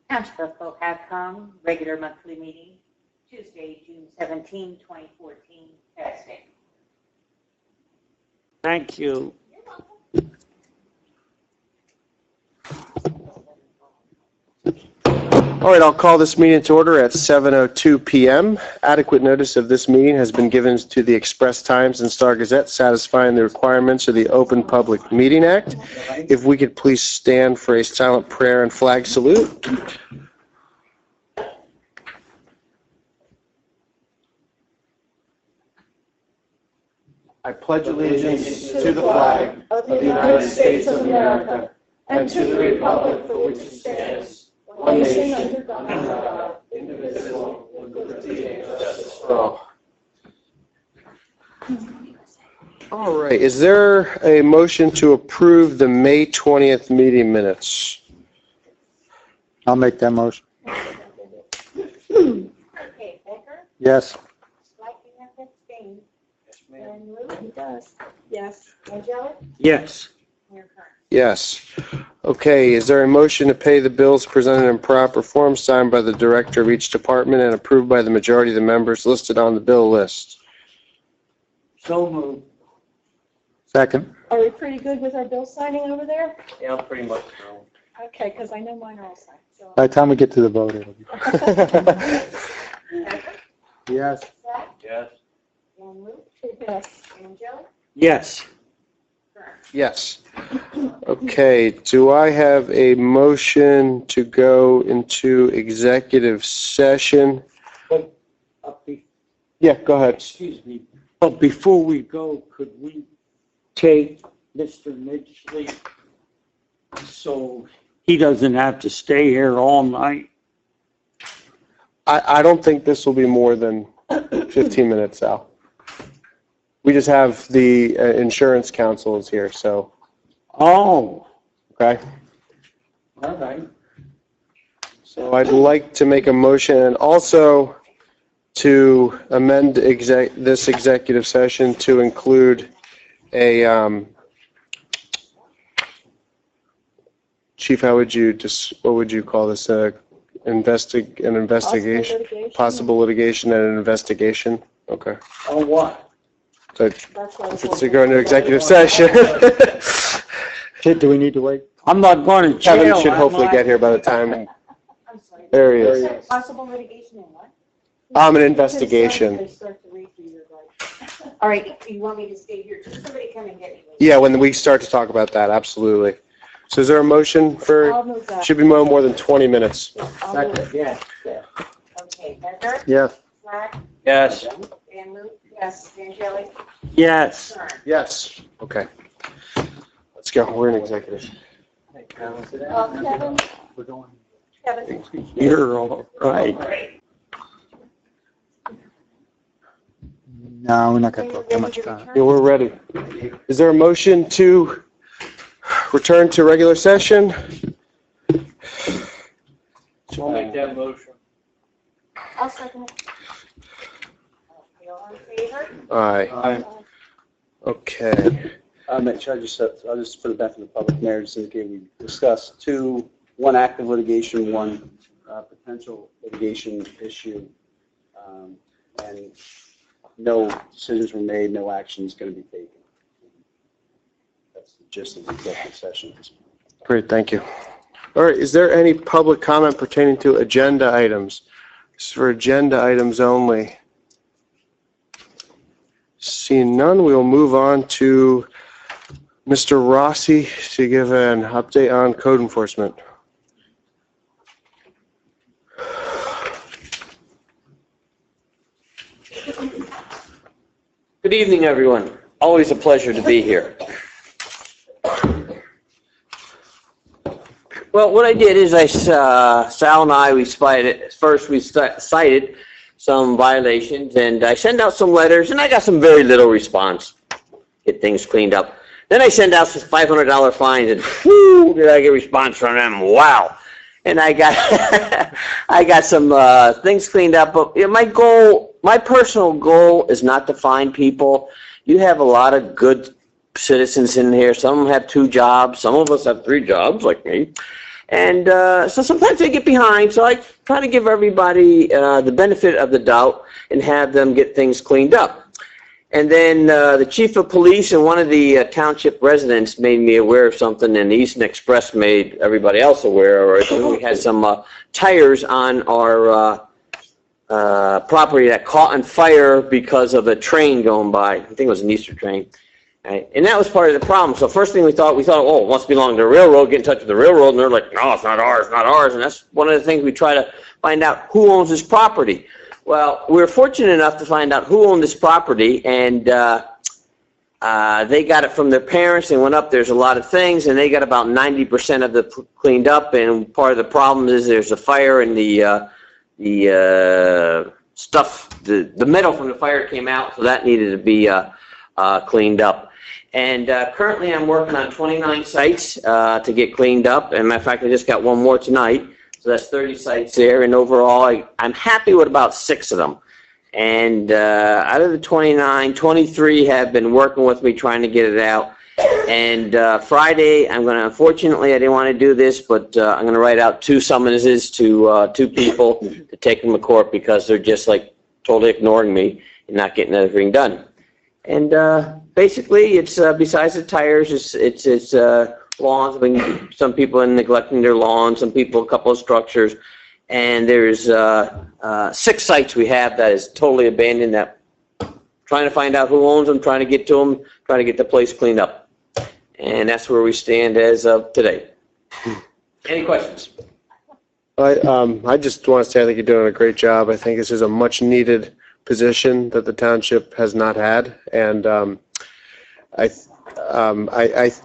Township of Cohasset, regular monthly meeting, Tuesday, June 17, 2014, Thursday. Thank you. All right, I'll call this meeting to order at 7:02 p.m. Adequate notice of this meeting has been given to the Express Times and Star Gazette, satisfying the requirements of the Open Public Meeting Act. If we could please stand for a silent prayer and flag salute. I pledge allegiance to the flag of the United States of America and to the republic for which it stands, one nation under God, indivisible, with liberty and justice for all. All right, is there a motion to approve the May 20th meeting minutes? I'll make that motion. Okay, Becker, Yes. Lighting, abstain. And Lou? He does. Yes. Angelic? Yes. Mayor Kern. Yes. Okay, is there a motion to pay the bills presented in proper form, signed by the director of each department and approved by the majority of the members listed on the bill list? So moved. Second. Are we pretty good with our bill signing over there? Yeah, pretty much. Okay, because I know mine are all signed. So. By the time we get to the vote, it'll be. Becker, Yes. Zach, Yes. and Lou? Yes. Angelic? Yes. Kern. Yes. Okay, do I have a motion to go into executive session? Yeah, go ahead. Excuse me. But before we go, could we take Mr. Midgley so he doesn't have to stay here all night? I don't think this will be more than 15 minutes, Al. We just have the insurance counsel is here, so, Oh, okay? all right. So I'd like to make a motion and also to amend this executive session to include a, Chief, what would you call this? An investigation? Possible litigation and an investigation? Okay. Oh, what? So That's what I was to go into executive session. Do we need to wait? I'm not going to jail. Kevin should am hopefully I? get here by the time. I'm sorry. There he is. Possible litigation and what? An investigation. They start to read through your life. All right, you want me to stay here? Just somebody come and get me. Yeah, when we start to talk about that, absolutely. So is there a motion for, I'll move that. should be no more than 20 minutes? I'll move it. Yeah. Okay, Becker? Yes. Zach? Yes. And Lou? Yes. Angelic? Yes. Kern. Yes. Okay. Let's go. We're in executive. Kevin? We're going. Kevin? You're all right. No, we're not going to talk too much time. Yeah, we're ready. Is there a motion to return to regular session? I'll make that motion. I'll second it. Okay, all in favor? Aye. Okay. Should I just, I'll just for the benefit of the public, Mayor, just indicate we discussed one active litigation, one potential litigation issue, and no decisions were made, no action is going to be taken. That's the gist of the executive session. Great, thank you. All right, is there any public comment pertaining to agenda items? This is for agenda items only. Seeing none, we will move on to Mr. Rossi to give an update on code enforcement. Good evening, everyone. Always a pleasure to be here. Well, what I did is Sal and I, we cited some violations, and I sent out some letters, and I got some very little response. Get things cleaned up. Then I sent out some $500 fines, and whoo, did I get response from them? Wow. And I got I got some things cleaned up. But you know, my personal goal is not to fine people. You have a lot of good citizens in here. Some of them have 2 jobs. Some of us have 3 jobs, like me. And so sometimes they get behind, so I try to give everybody the benefit of the doubt and have them get things cleaned up. And then the chief of police and one of the township residents made me aware of something, and the Eastern Express made everybody else aware. We had some tires on our property that caught on fire because of a train going by. I think it was an Easter train. Right? And that was part of the problem. So first thing we thought, oh, it must belong to the railroad, get in touch with the railroad, and they're like, no, it's not ours, not ours. And that's one of the things we try to find out, who owns this property. Well, we were fortunate enough to find out who owned this property, and they got it from their parents. They went up, there's a lot of things, and they got about 90% of it cleaned up. And part of the problem is there's a fire, and the stuff, the metal from the fire came out, so that needed to be cleaned up. And currently I'm working on 29 sites to get cleaned up. And matter of fact, I just got one more tonight. So that's 30 sites there. And overall, I'm happy with about 6 of them. And out of the 29, 23 have been working with me trying to get it out. And Friday, I'm going to, unfortunately, I didn't want to do this, but I'm going to write out 2 summonses to 2 people to take them to court because they're just like totally ignoring me and not getting everything done. And basically, it's besides the tires, it's lawns. I mean, some people are neglecting their lawns, some people a couple of structures, and there's 6 sites we have that is totally abandoned. That trying to find out who owns them, trying to get to them, trying to get the place cleaned up, and that's where we stand as of today. Any questions? I just want to say I think you're doing a great job. I think this is a much needed position that the township has not had, and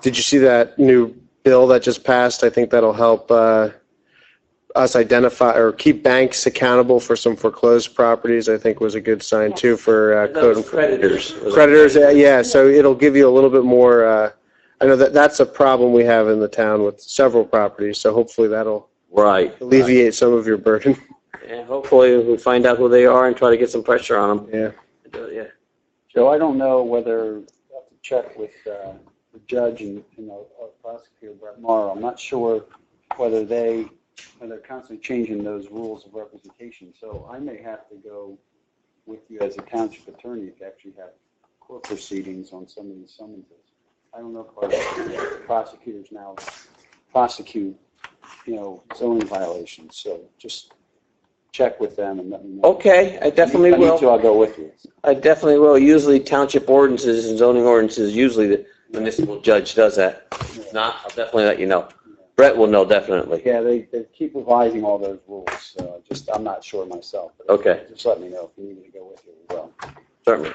did you see that new bill that just passed? I think that'll help us identify or keep banks accountable for some foreclosed properties. I think was a good sign too for code Creditors. creditors. Yeah, so it'll give you a little bit more. I know that's a problem we have in the town with several properties. So hopefully that'll alleviate some of your burden. And hopefully we find out who they are and try to get some pressure on them. Yeah. Joe, I don't know whether, I have to check with the judge and our prosecutor, Brett Morrow. I'm not sure whether they're constantly changing those rules of representation. So I may have to go with you as a township attorney to actually have court proceedings on some of these summonses. I don't know if our prosecutors now prosecute, zoning violations. So just check with them and let me know. Okay, I definitely If I need will. to, I'll go with you. I definitely will. Usually township ordinances and zoning ordinances, usually the municipal judge does that. If not, I'll definitely let you know. Brett will know definitely. Yeah, they keep revising all those rules. I'm not sure myself. But Okay. Just let me know if you need me to go with you as well. Certainly.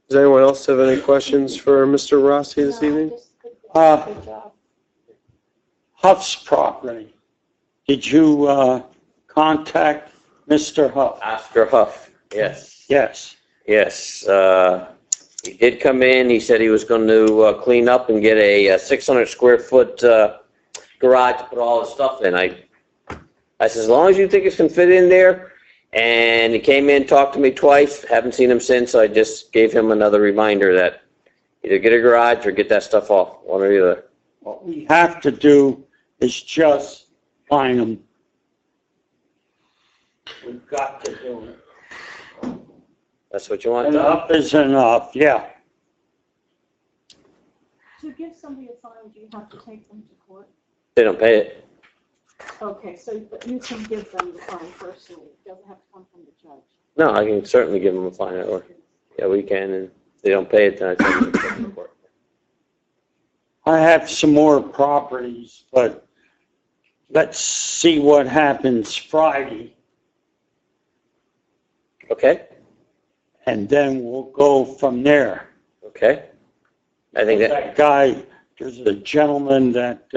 Does anyone else have any questions for Mr. Rossi this evening? Good job. Huff's property. Did you contact Mr. Huff? Oscar Huff, yes. Yes. Yes. He did come in. He said he was going to clean up and get a 600 square foot garage to put all his stuff in. I said, as long as you think it can fit in there. And he came in, talked to me twice. Haven't seen him since. So I just gave him another reminder that either get a garage or get that stuff off. One or the other. What we have to do is just find them. We've got to do it. That's what you want done? Enough is enough, yeah. To give somebody a fine, do you have to take them to court? They don't pay it. Okay, so you can give them the fine personally. It doesn't have to come from the judge. No, I can certainly give them a fine. Or yeah, we can. And if they don't pay it, then I can take them to court. I have some more properties, but let's see what happens Friday, Okay. and then we'll go from there. Okay. I think that. That guy, there's a gentleman that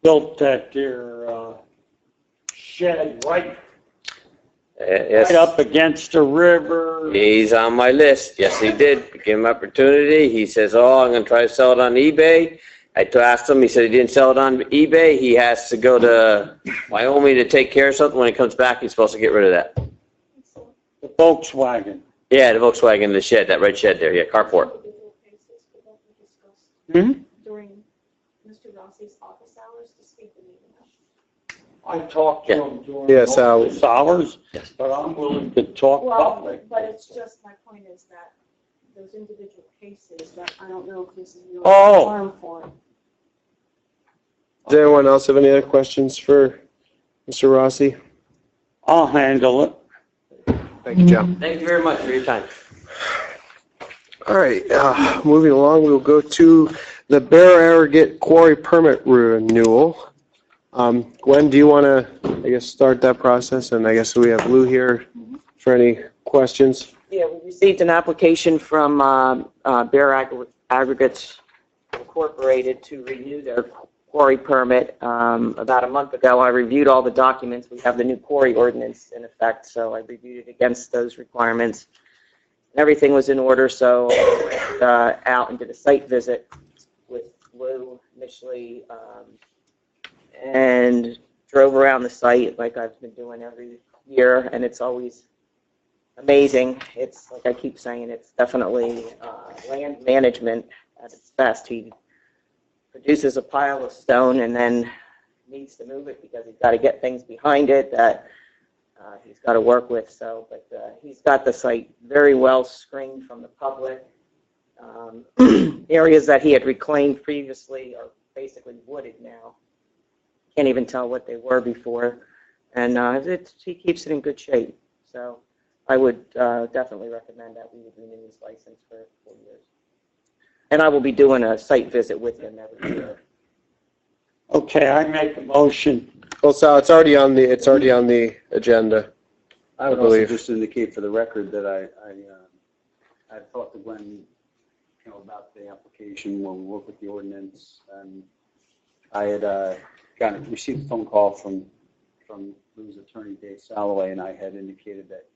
built that there shed right Yes. up against the river. He's on my list. Yes, he did. Give him opportunity. He says, oh, I'm going to try to sell it on eBay. I asked him. He said he didn't sell it on eBay. He has to go to Wyoming to take care of something. When he comes back, he's supposed to get rid of that. The Volkswagen. Yeah, the Volkswagen, the shed, that red shed there. Yeah, carport. Hmm? During Mr. Rossi's office hours, I talked to him during Yes, office hours, Yes. but I'm willing to talk Well, public. but it's just, my point is that those individual cases, that I don't know if this is really Oh. harm for it. Does anyone else have any other questions for Mr. Rossi? I'll handle it. Thank you, Joe. Thank you very much for your time. All right, moving along, we'll go to the Bear Arrogate Quarry Permit renewal. Gwen, do you want to, I guess, start that process? And I guess we have Lou here for any questions. Yeah, we received an application from Bear Aggregates Incorporated to renew their quarry permit. About a month ago, I reviewed all the documents. We have the new quarry ordinance in effect, so I reviewed it against those requirements. Everything was in order, so I went out and did a site visit with Lou initially, and drove around the site like I've been doing every year, and it's always amazing. It's, like I keep saying, it's definitely land management at its best. He produces a pile of stone and then needs to move it because he's got to get things behind it that he's got to work with. So, but he's got the site very well screened from the public. Areas that he had reclaimed previously are basically wooded now. Can't even tell what they were before. And he keeps it in good shape. So I would definitely recommend that we would renew his license for 4 years. And I will be doing a site visit with him every year. Okay, I make a motion. Well, Sal, it's already on the agenda. I would I also believe. just indicate for the record that I talked to Glenn, about the application when we work with the ordinance, and I had received a phone call from Lou's attorney, Dave Salloway, and I had indicated that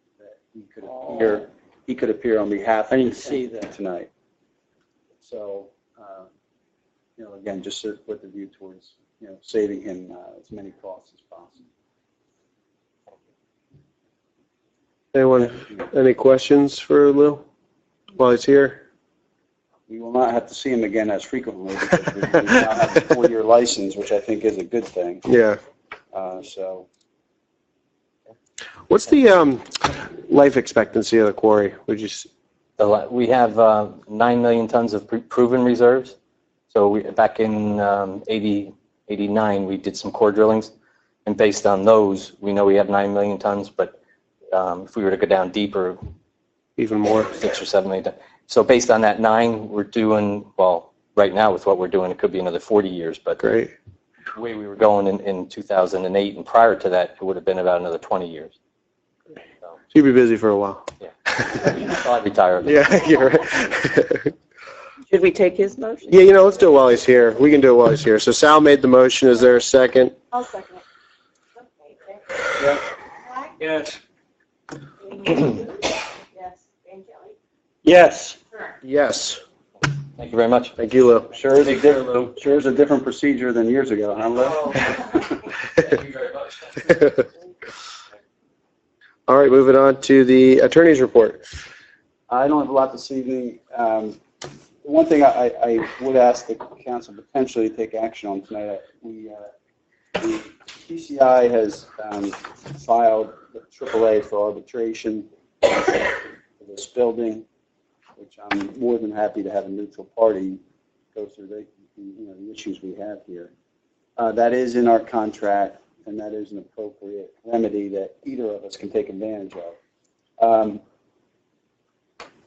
he could appear on behalf I of didn't see that. tonight. So, again, just with the view towards, saving him as many costs as possible. Anyone, any questions for Lou while he's here? We will not have to see him again as frequently because we now have a 4-year license, which I think is a good thing. Yeah. So, What's the life expectancy of the quarry? Would you? We have 9 million tons of proven reserves. So back in 89, we did some core drillings, and based on those, we know we have 9 million tons. But if we were to go down deeper, Even more. 6 or 7 million. So based on that 9, we're doing well. Right now, with what we're doing, it could be another 40 years. But Great. the way we were going in 2008, and prior to that, it would have been about another 20 years. So, You'd be busy for a while. yeah. So I'd retire. Yeah, you're right. Should we take his motion? Yeah, let's do it while he's here. We can do it while he's here. So Sal made the motion. Is there a second? I'll second it. Yes. Yes, and Kelly. Yes. Yes. Thank you very much. Thank you, Lou. sure is a different procedure than years ago, huh, Lou? Thank you very much. All right, moving on to the attorney's report. I don't have a lot this evening. The one thing I would ask the council potentially to take action on tonight, the PCI has filed with AAA for arbitration for this building, which I'm more than happy to have a neutral party go through the issues we have here. That is in our contract, and that is an appropriate remedy that either of us can take advantage of.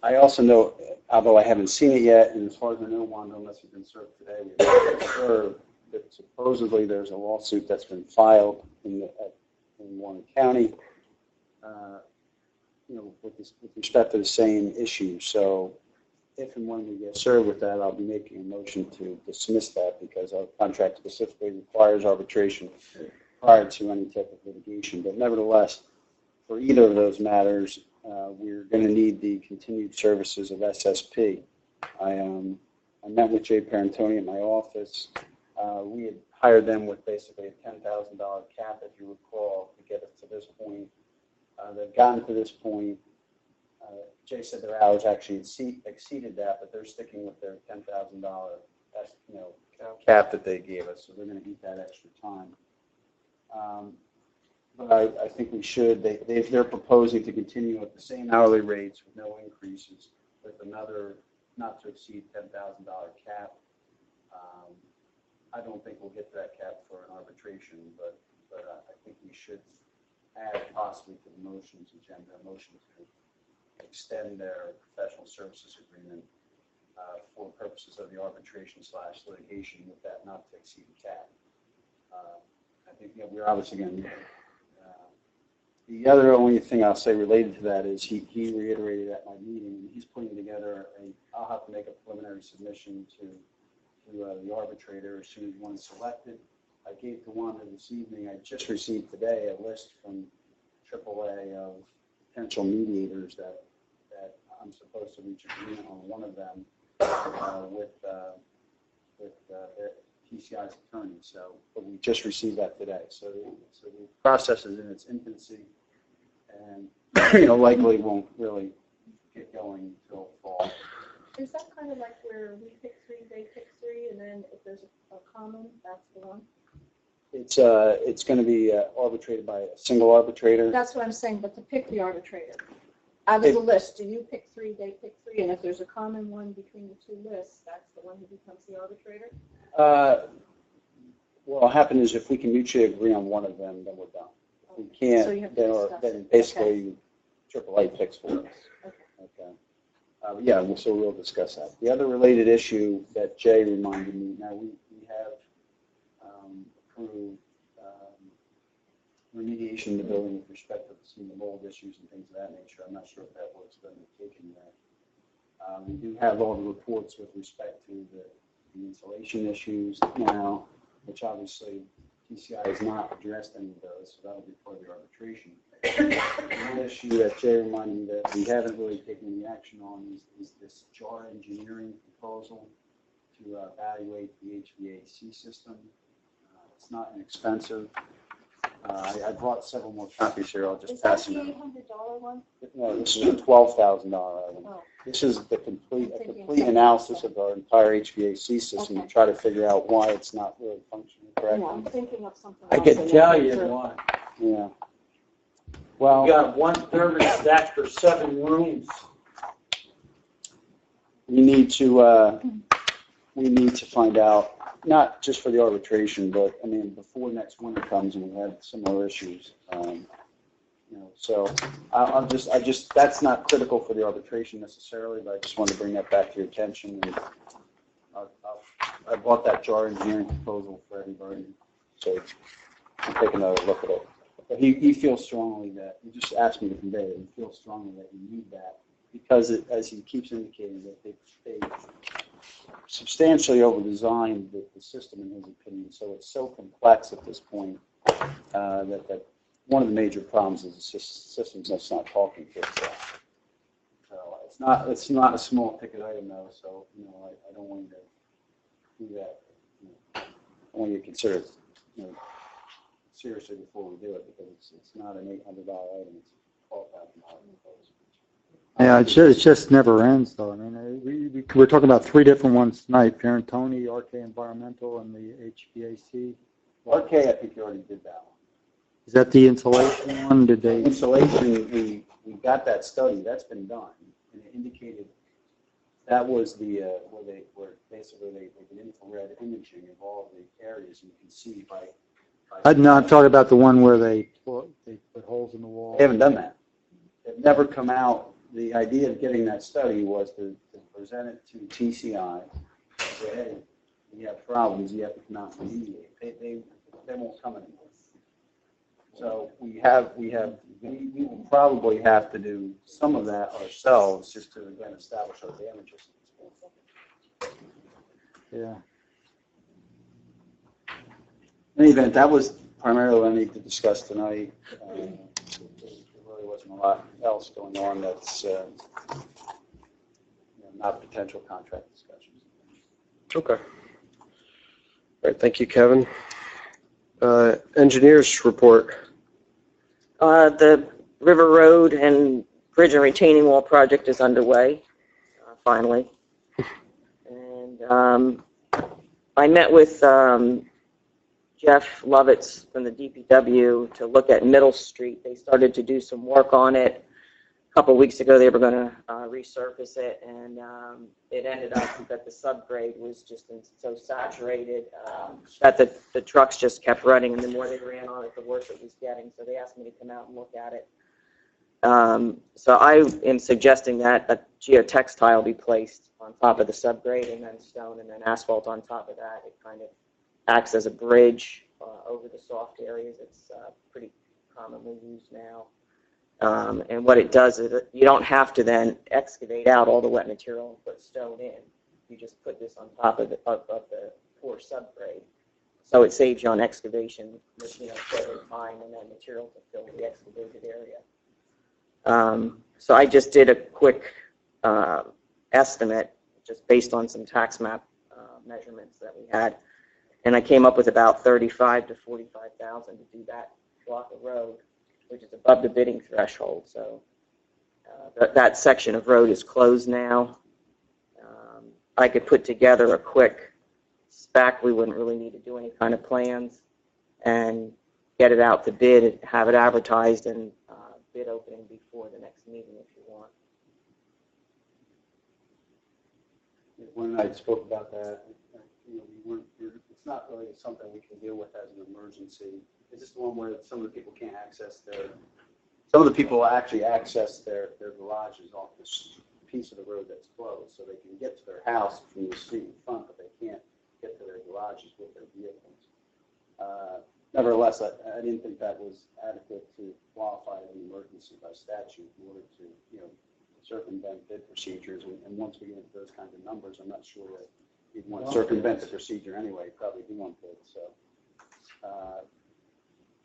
I also know, although I haven't seen it yet, and as far as I know, Wanda, unless it's been served today, we haven't served, that supposedly there's a lawsuit that's been filed in Warren County, with respect to the same issue. So if and when we get served with that, I'll be making a motion to dismiss that because our contract specifically requires arbitration prior to any type of litigation. But nevertheless, for either of those matters, we're going to need the continued services of SSP. I met with Jay Parentoni at my office. We had hired them with basically a $10,000 cap, if you recall, to get us to this point. They've gotten to this point. Jay said their hours actually exceeded that, but they're sticking with their $10,000 cap that they gave us, so they're going to eat that extra time. But I think we should, they're proposing to continue at the same hourly rates with no increases with another not to exceed $10,000 cap. I don't think we'll get to that cap for an arbitration, but I think we should add possibly to the motions agenda, a motion to extend their professional services agreement for purposes of the arbitration/litigation with that not to exceed cap. I think we're obviously going to the other only thing I'll say related to that is he reiterated at my meeting, he's putting together I'll have to make a preliminary submission to the arbitrator as soon as one is selected. I gave to Wanda this evening, I just received today a list from AAA of potential mediators that I'm supposed to reach agreement on one of them with TCI's attorney. So, but we just received that today. So the process is in its infancy, and likely won't really get going until fall. Is that kind of like where we pick three, they pick three, and then if there's a common, that's the one? It's going to be arbitrated by a single arbitrator. That's what I'm saying, but to pick the arbitrator. Out of the list, do you pick three, they pick three, and if there's a common one between the two lists, that's the one who becomes the arbitrator? What will happen is if we can mutually agree on one of them, then we're done. If we can't, So you have to then, discuss then it. basically AAA picks for us. Okay. Yeah, so we'll discuss that. The other related issue that Jay reminded me, now we have approved remediation in the building with respect to some of the mold issues and things of that nature. I'm not sure if that work's been taken yet. We do have all the reports with respect to the insulation issues now, which obviously TCI has not addressed any of those, so that'll be part of the arbitration. One issue that Jay reminded me that we haven't really taken any action on is this JAR engineering proposal to evaluate the HVAC system. It's not inexpensive. I brought several more copies here. I'll just pass them. Is that the $800 one? No, this is a $12,000 item. Oh. This is the complete analysis of our entire HVAC system to try to figure out why it's not really functioning Yeah, correctly. I'm thinking of something I else. can in tell that you picture. why. Yeah. We Well, got one thermostat for 7 rooms. we need to find out, not just for the arbitration, but I mean, before next winter comes and we have similar issues. So that's not critical for the arbitration necessarily, but I just wanted to bring that back to your attention. And I bought that JAR engineering proposal for everybody, so I'm taking another look at it. But he feels strongly that, he just asked me to convey it, he feels strongly that you need that because as he keeps indicating that they substantially over-designed the system in his opinion, so it's so complex at this point that one of the major problems is the system's just not talking to itself. So it's not a small ticket item though, so I don't want you to do that. I want you to consider it seriously before we do it because it's not an $800 item, it's a $12,000 proposal. Yeah, it just never ends, though. I mean, we're talking about 3 different ones tonight, Parentoni, RK Environmental, and the HVAC. RK, I think you already did that one. Is that the insulation one? Did they? Insulation, we got that study, that's been done, and it indicated that was the, where basically they did infrared imaging of all the areas, and you can see by No, I'm talking about the one where they put holes in the wall. They haven't done that. They've never come out. The idea of getting that study was to present it to TCI, say, hey, you have problems, you have to come out and remediate. They won't come anymore. So we will probably have to do some of that ourselves just to again establish our damages. Yeah. In any event, that was primarily what I need to discuss tonight. There really wasn't a lot else going on that's not potential contract discussions. Okay. All right, thank you, Kevin. Engineers report. The River Road and Bridge and Retaining Wall project is underway, finally. And I met with Jeff Lovitz from the DPW to look at Middle Street. They started to do some work on it. A couple weeks ago, they were going to resurface it, and it ended up that the subgrade was just so saturated that the trucks just kept running, and the more they ran on it, the worse it was getting. So they asked me to come out and look at it. So I am suggesting that a geotextile be placed on top of the subgrade, and then stone, and then asphalt on top of that. It kind of acts as a bridge over the soft areas. It's pretty commonly used now. And what it does is you don't have to then excavate out all the wet material and put stone in. You just put this on top of the poor subgrade. So it saves you on excavation, time and then material to fill the excavated area. So I just did a quick estimate just based on some tax map measurements that we had. And I came up with about $35,000 to $45,000 to do that block of road, which is above the bidding threshold. So that section of road is closed now. I could put together a quick spec. We wouldn't really need to do any kind of plans, and get it out to bid, have it advertised, and bid opening before the next meeting if you want. When I spoke about that, it's not really something we can deal with as an emergency. It's just the one where some of the people can't access some of the people actually access their garages off this piece of the road that's closed, so they can get to their house from the street in front, but they can't get to their garages with their vehicles. Nevertheless, I didn't think that was adequate to qualify as an emergency by statute in order to, circumvent bid procedures. And once we get into those kinds of numbers, I'm not sure that you'd want to circumvent the procedure anyway. Probably do want bid. So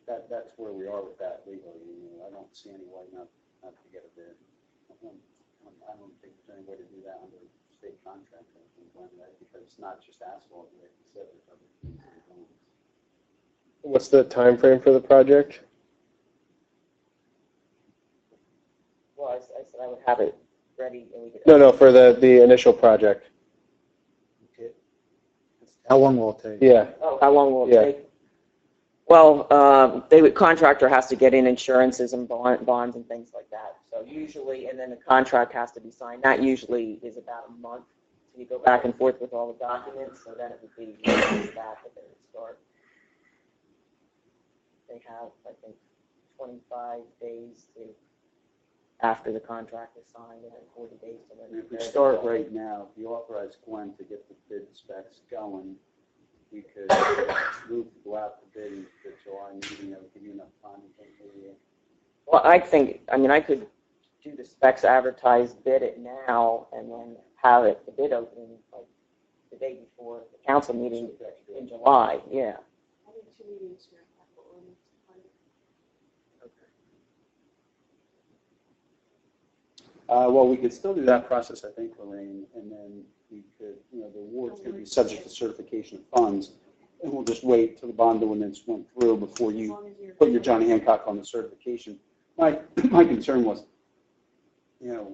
that's where we are with that legally. I don't see any way not to get a bid. I don't think there's any way to do that under state contract because it's not just asphalt. Like you said, there's other things that are going on. What's the time frame for the project? Well, I said I would have it ready, and we could. No, for the initial project. How long will it take? Yeah. Oh, how long will it Yeah. take? Well, contractor has to get in insurances and bonds and things like that. So usually, and then the contract has to be signed. That usually is about a month. So you go back and forth with all the documents. So then it would be that they would start. They have, I think, 25 days after the contract is signed, and then 40 days to let If we start right now, if you authorize Gwen to get the bid specs going, we could move to go out to bid in the July meeting. That would give you enough time to think maybe. Well, I could do the specs, advertise, bid it now, and then have it, the bid opening, like the day before the council meeting in July. Yeah. I think 2 meetings here. Well, we could still do that process, I think, Lorraine, and then we could, the award's going to be subject to certification of funds, and we'll just wait till the bond ordinance went through before you put your Johnny Hancock on the certification. My concern was, you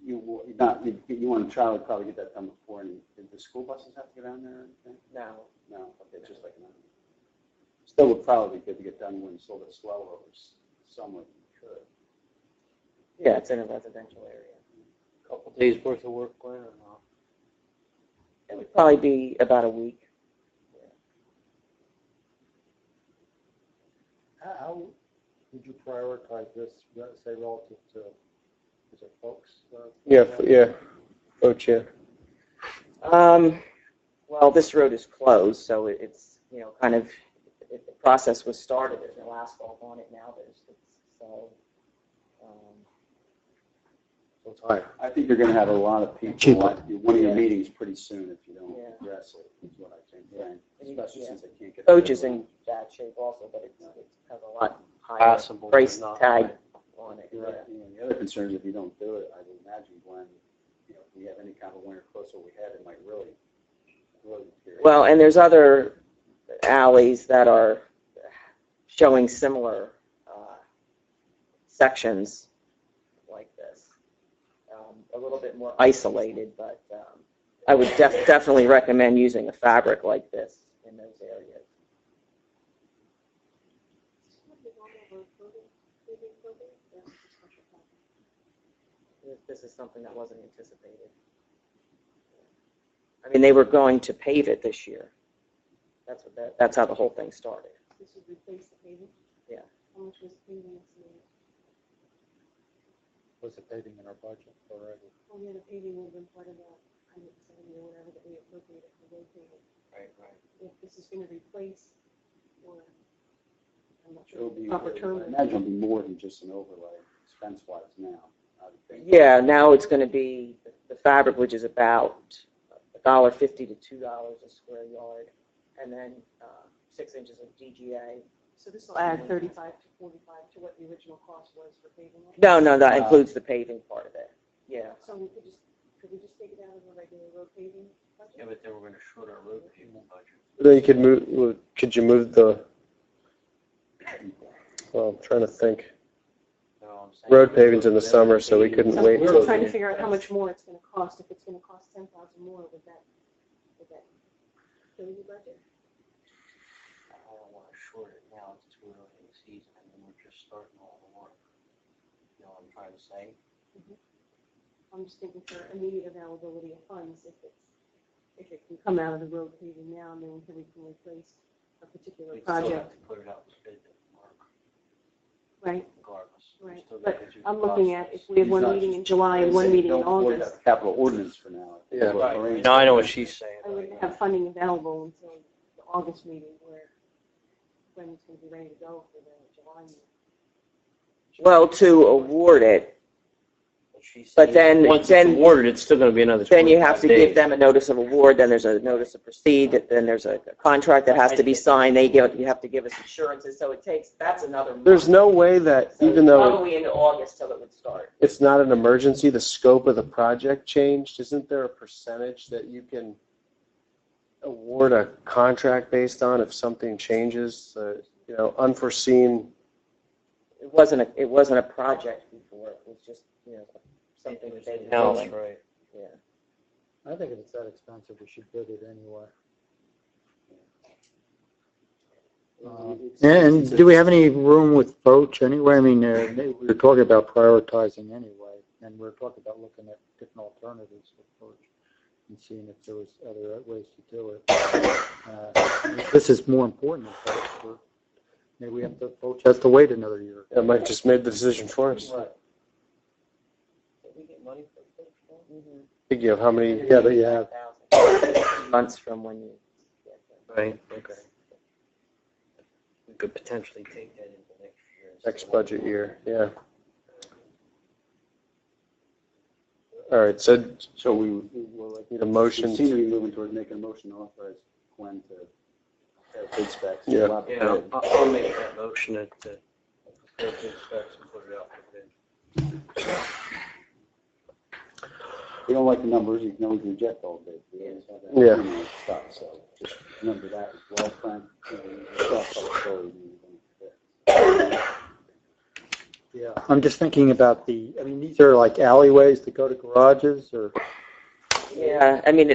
want to try to probably get that done before. And did the school buses have to go down there? No. No. Okay, just like that. Still would probably be good to get done when it's a little bit slower over summer if you could. Yeah, it's in a residential area. Couple days worth of work, Glenn, or not? It would probably be about a week. How would you prioritize this, say, relative to, is it folks? Yeah. OCHA. Well, this road is closed, so it's, kind of, the process was started. There's no asphalt on it now. So it's higher. I think you're going to have a lot of people at one of your meetings pretty soon if you don't address it, is what I think. Right? Especially since they can't get. Coach is in bad shape also, but it has a lot higher Passable, price but not tag high. on it. Right. The other concern is if you don't do it, I would imagine, Glenn, if we have any kind of winter close what we had, it might really deteriorate. Well, and there's other alleys that are showing similar sections like this. A little bit more isolated, but I would definitely recommend using a fabric like this in those areas. This is something that wasn't anticipated. I mean, they were going to pave it this year. That's how the whole thing started. This would replace the paving? Yeah. How much was paving estimated? Was the paving in our budget already? Oh, yeah, the paving would have been part of that 170 or whatever that we appropriated for road paving. Right. If this is gonna replace, or, I'm not sure It'll what be, the proper term I is. imagine it'll be more than just an overlay expense-wise now, I would think. Yeah, now it's going to be, the fabric, which is about $1.50 to $2 a square yard, and then 6 inches of DGA. So this will add 35 to 45 to what the original cost was for paving it? No, that includes the paving part of it. Yeah. So could we just take it out of the regular road paving budget? Yeah, but then we're going to short our road paving budget. Then you could move, could you move the, well, I'm trying to think. No, I'm saying- Road paving's in the summer, so we couldn't So wait we're till. trying to figure out how much more it's gonna cost. If it's gonna cost 10,000 more, would that kill your budget? I don't want to short it now, it's too early in the season, and then we're just starting all the work. You know what I'm trying to say? I'm just thinking for immediate availability of funds, if it can come out of the road paving now, and then we can replace a particular We still have project, to put it out to bid, Mark, right? regardless. We Right, still but gotta do the I'm looking at process. if we have one meeting in July and one meeting in Don't worry August, about the capital ordinance for now. Yeah. Right. No, I know what she's saying. I wouldn't have funding available until the August meeting when it's gonna be ready to go for the July meeting. Well, to award it, She's But saying then- Once then- it's awarded, it's still going to be another then you have 25 to days. give them a notice of award, then there's a notice of proceed, then there's a contract that has to be signed, you have to give us insurances, so that's another month. There's no way that, So even it's though probably into August till it would start. it's not an emergency, the scope of the project changed, isn't there a percentage that you can award a contract based on if something changes, unforeseen? It wasn't a project before, it was just, something that they did. House, right. Yeah. I think if it's that expensive, we should bid it anyway. And do we have any room with Foch anyway? I mean, we were talking about prioritizing anyway, and we we're talking about looking at different alternatives with Foch and seeing if there was other ways to do it. This is more important than Foch. Maybe Foch has to wait another year. It might just made the decision for us. Right. Did we get money for it? Thinking of how many, Yeah, but you have. Months from when you. Right, okay. We could potentially take that into next year. next budget year, yeah. All right, so So we'll need a motion. We seem to be moving towards making a motion to authorize Gwen to have bid specs. Yeah. We'll have to Yeah, bid. I'll make that motion to prepare bid specs and put it out for bid. If you don't like the numbers, you can always reject all bids. We always have that. Yeah. Stuff, so just remember that as well, Frank. Cross-public authority. Yeah, I'm just thinking about these are like alleyways that go to garages, or Yeah, I mean,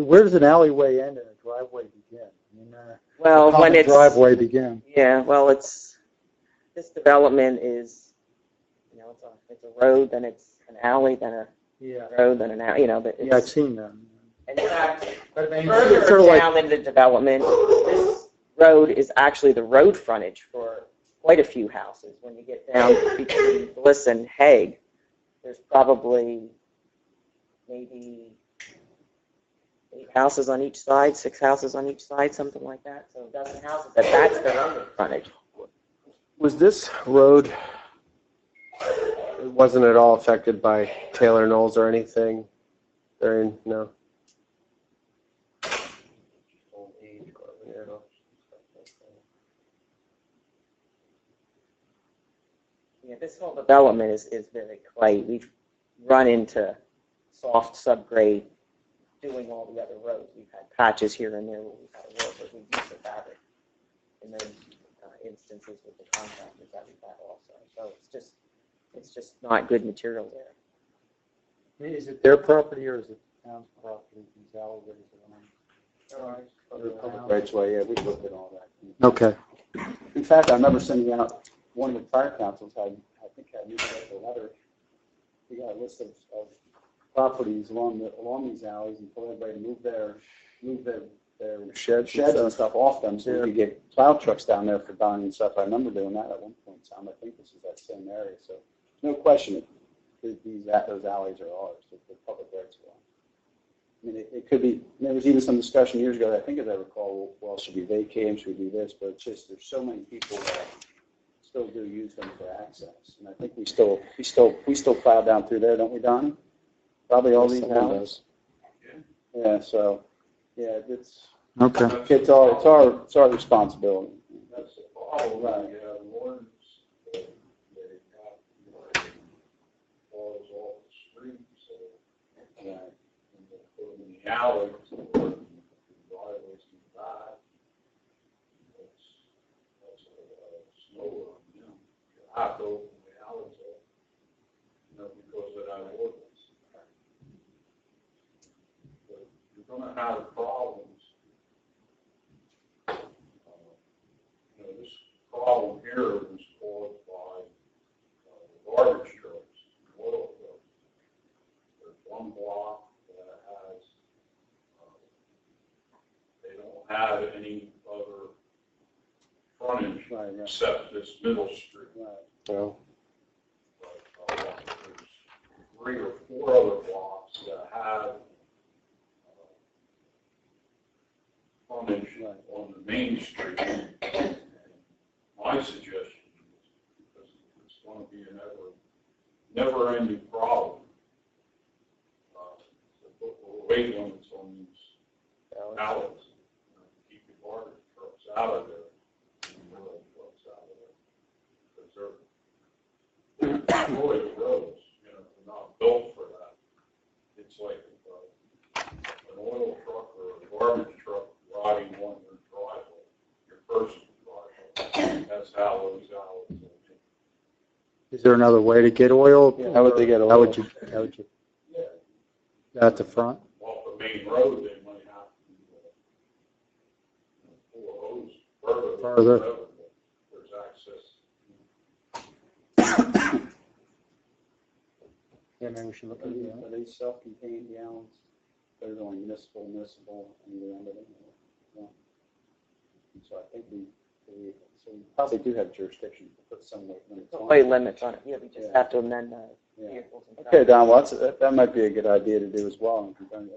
where does an alleyway end and a driveway begin? I mean, well, how when does it's. a driveway begin? Yeah, well, this development is, it's a road, then it's an alley, then a Yeah, road, then an alley, but yeah, I've it's. seen them. In fact, But I mean, further it's sort of like, down in the development, this road is actually the road frontage for quite a few houses. When you get down between Bliss and Hague, there's probably maybe 8 houses on each side, 6 houses on each side, something like that. So a dozen houses, that's their own frontage. Was this road, it wasn't at all affected by Taylor Knowles or anything during, no? Old age, Yeah. Yeah, this whole development is very clay. We've run into soft subgrade doing all the other roads. We've had patches here and there where we've had to work, but we've used the fabric in those instances with the contractors that we've had also. So it's just not good material there. is it their property or is it the town's property, these alleyways? Public rights way, yeah, we looked at all that. Okay. In fact, I remember sending out, one of the fire councils had, I think had you guys a letter. We got a list of properties along these alleys and told everybody to move their sheds and stuff off them so we could get plow trucks down there for Donnie and stuff. I remember doing that at one point in time. I think this is that same area. So no question those alleys are ours, the public rights are ours. I mean, it could be, there was even some discussion years ago, I think as I recall, well, should we vacate them, should we do this? But it's just, there's so many people that still do use them for access. And I think we still plow down through there, don't we, Donnie? Probably all these alleys. Yeah, so, yeah, it's our responsibility. That's the problem, right? You have warrants that they have, falls off the street, so, and they put them in the alley, so the driveways can die. That's a slow run, you know. You have to open the alleys up, because of that ordinance. But you're gonna have problems. This problem here was caused by garbage trucks, oil trucks. There's one block that has, they don't have any other frontage except this middle street. Well, But there's 3 or 4 other blocks that have frontage on the main street. My suggestion is, because it's going to be a never-ending problem, to put weight limits on these alleys, keep the garbage trucks out of there, and the oil trucks out of there, because they're destroyed roads, they're not built for that. It's like an oil truck or a garbage truck riding on your driveway, your personal driveway. That's how those alleys are. Is there another way to get oil? how would they get oil? How would you, Yeah, at the front? off the main road, they might have to pull a hose further. Further. But there's access. Yeah, maybe we should look at that. Are they self-contained, the alleys? They're only municipal, and the end of it. Yeah. So I think we probably do have jurisdiction to put some weight limits on. Weight limits on it, yeah, we just Yeah. have to amend Yeah. vehicles. and Okay, Don, well, that might be a good idea to do as well, because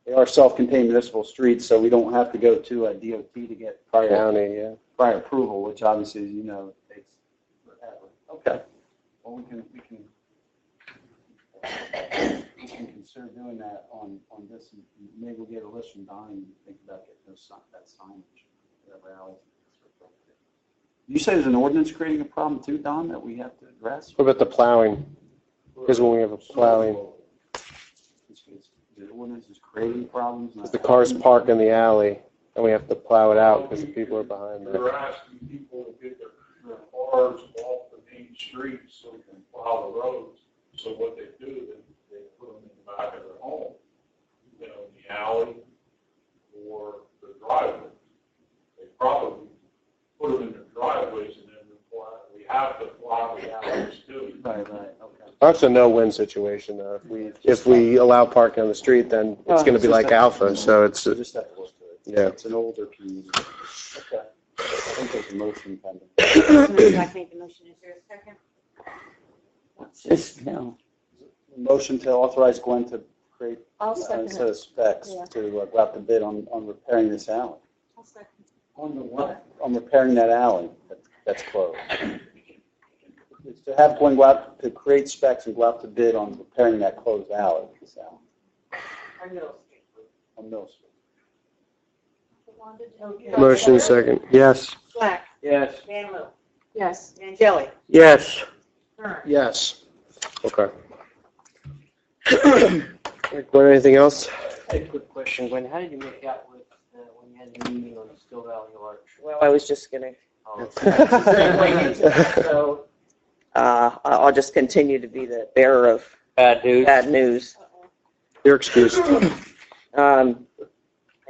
they are self-contained municipal streets, so we don't have to go to a DOT to get County, yeah. prior approval, which obviously, as you know, takes forever. Okay. Well, we can consider doing that on this, and maybe we'll get a list from Don and think about getting that signage, whatever alleys. You say there's an ordinance creating a problem too, Don, that we have to address? What about the plowing? Because when we have a plowing, The ordinance is creating problems? if the cars park in the alley and we have to plow it out because the people are behind They're there. asking people to get their cars off the main streets so we can plow the roads. So what they do, they put them in the back of their home, in the alley or the driveway. They probably put them in their driveways and then we have to plow the alleys too. Right, okay. That's a no-win situation, though. If we allow parking on the street, then it's going to be like Alpha, so it's, We just have to look to it. yeah. It's an older community. Okay. I think there's a motion pending. I've made the motion. Is there a second? What's this now? Motion to authorize Gwen to create I'll a second set it. of specs Yeah. to go out to bid on repairing this alley. I'll second. On the what? On repairing that alley that's closed. It's to have Gwen go out to create specs and go out to bid on repairing that closed alley. This alley Or Middle Street? on Mill Street. Okay. Motion second. Yes. Black, Yes. Van Loo, Yes. Angeli, Yes. Kern. Yes. Okay. Gwen, anything else? I had a quick question, Gwen. How did you make out with when you had the meeting on the Still Valley Arch? Well, I was just gonna, Oh, so, I'll just continue to be the bearer of Bad news. bad news. You're excused. I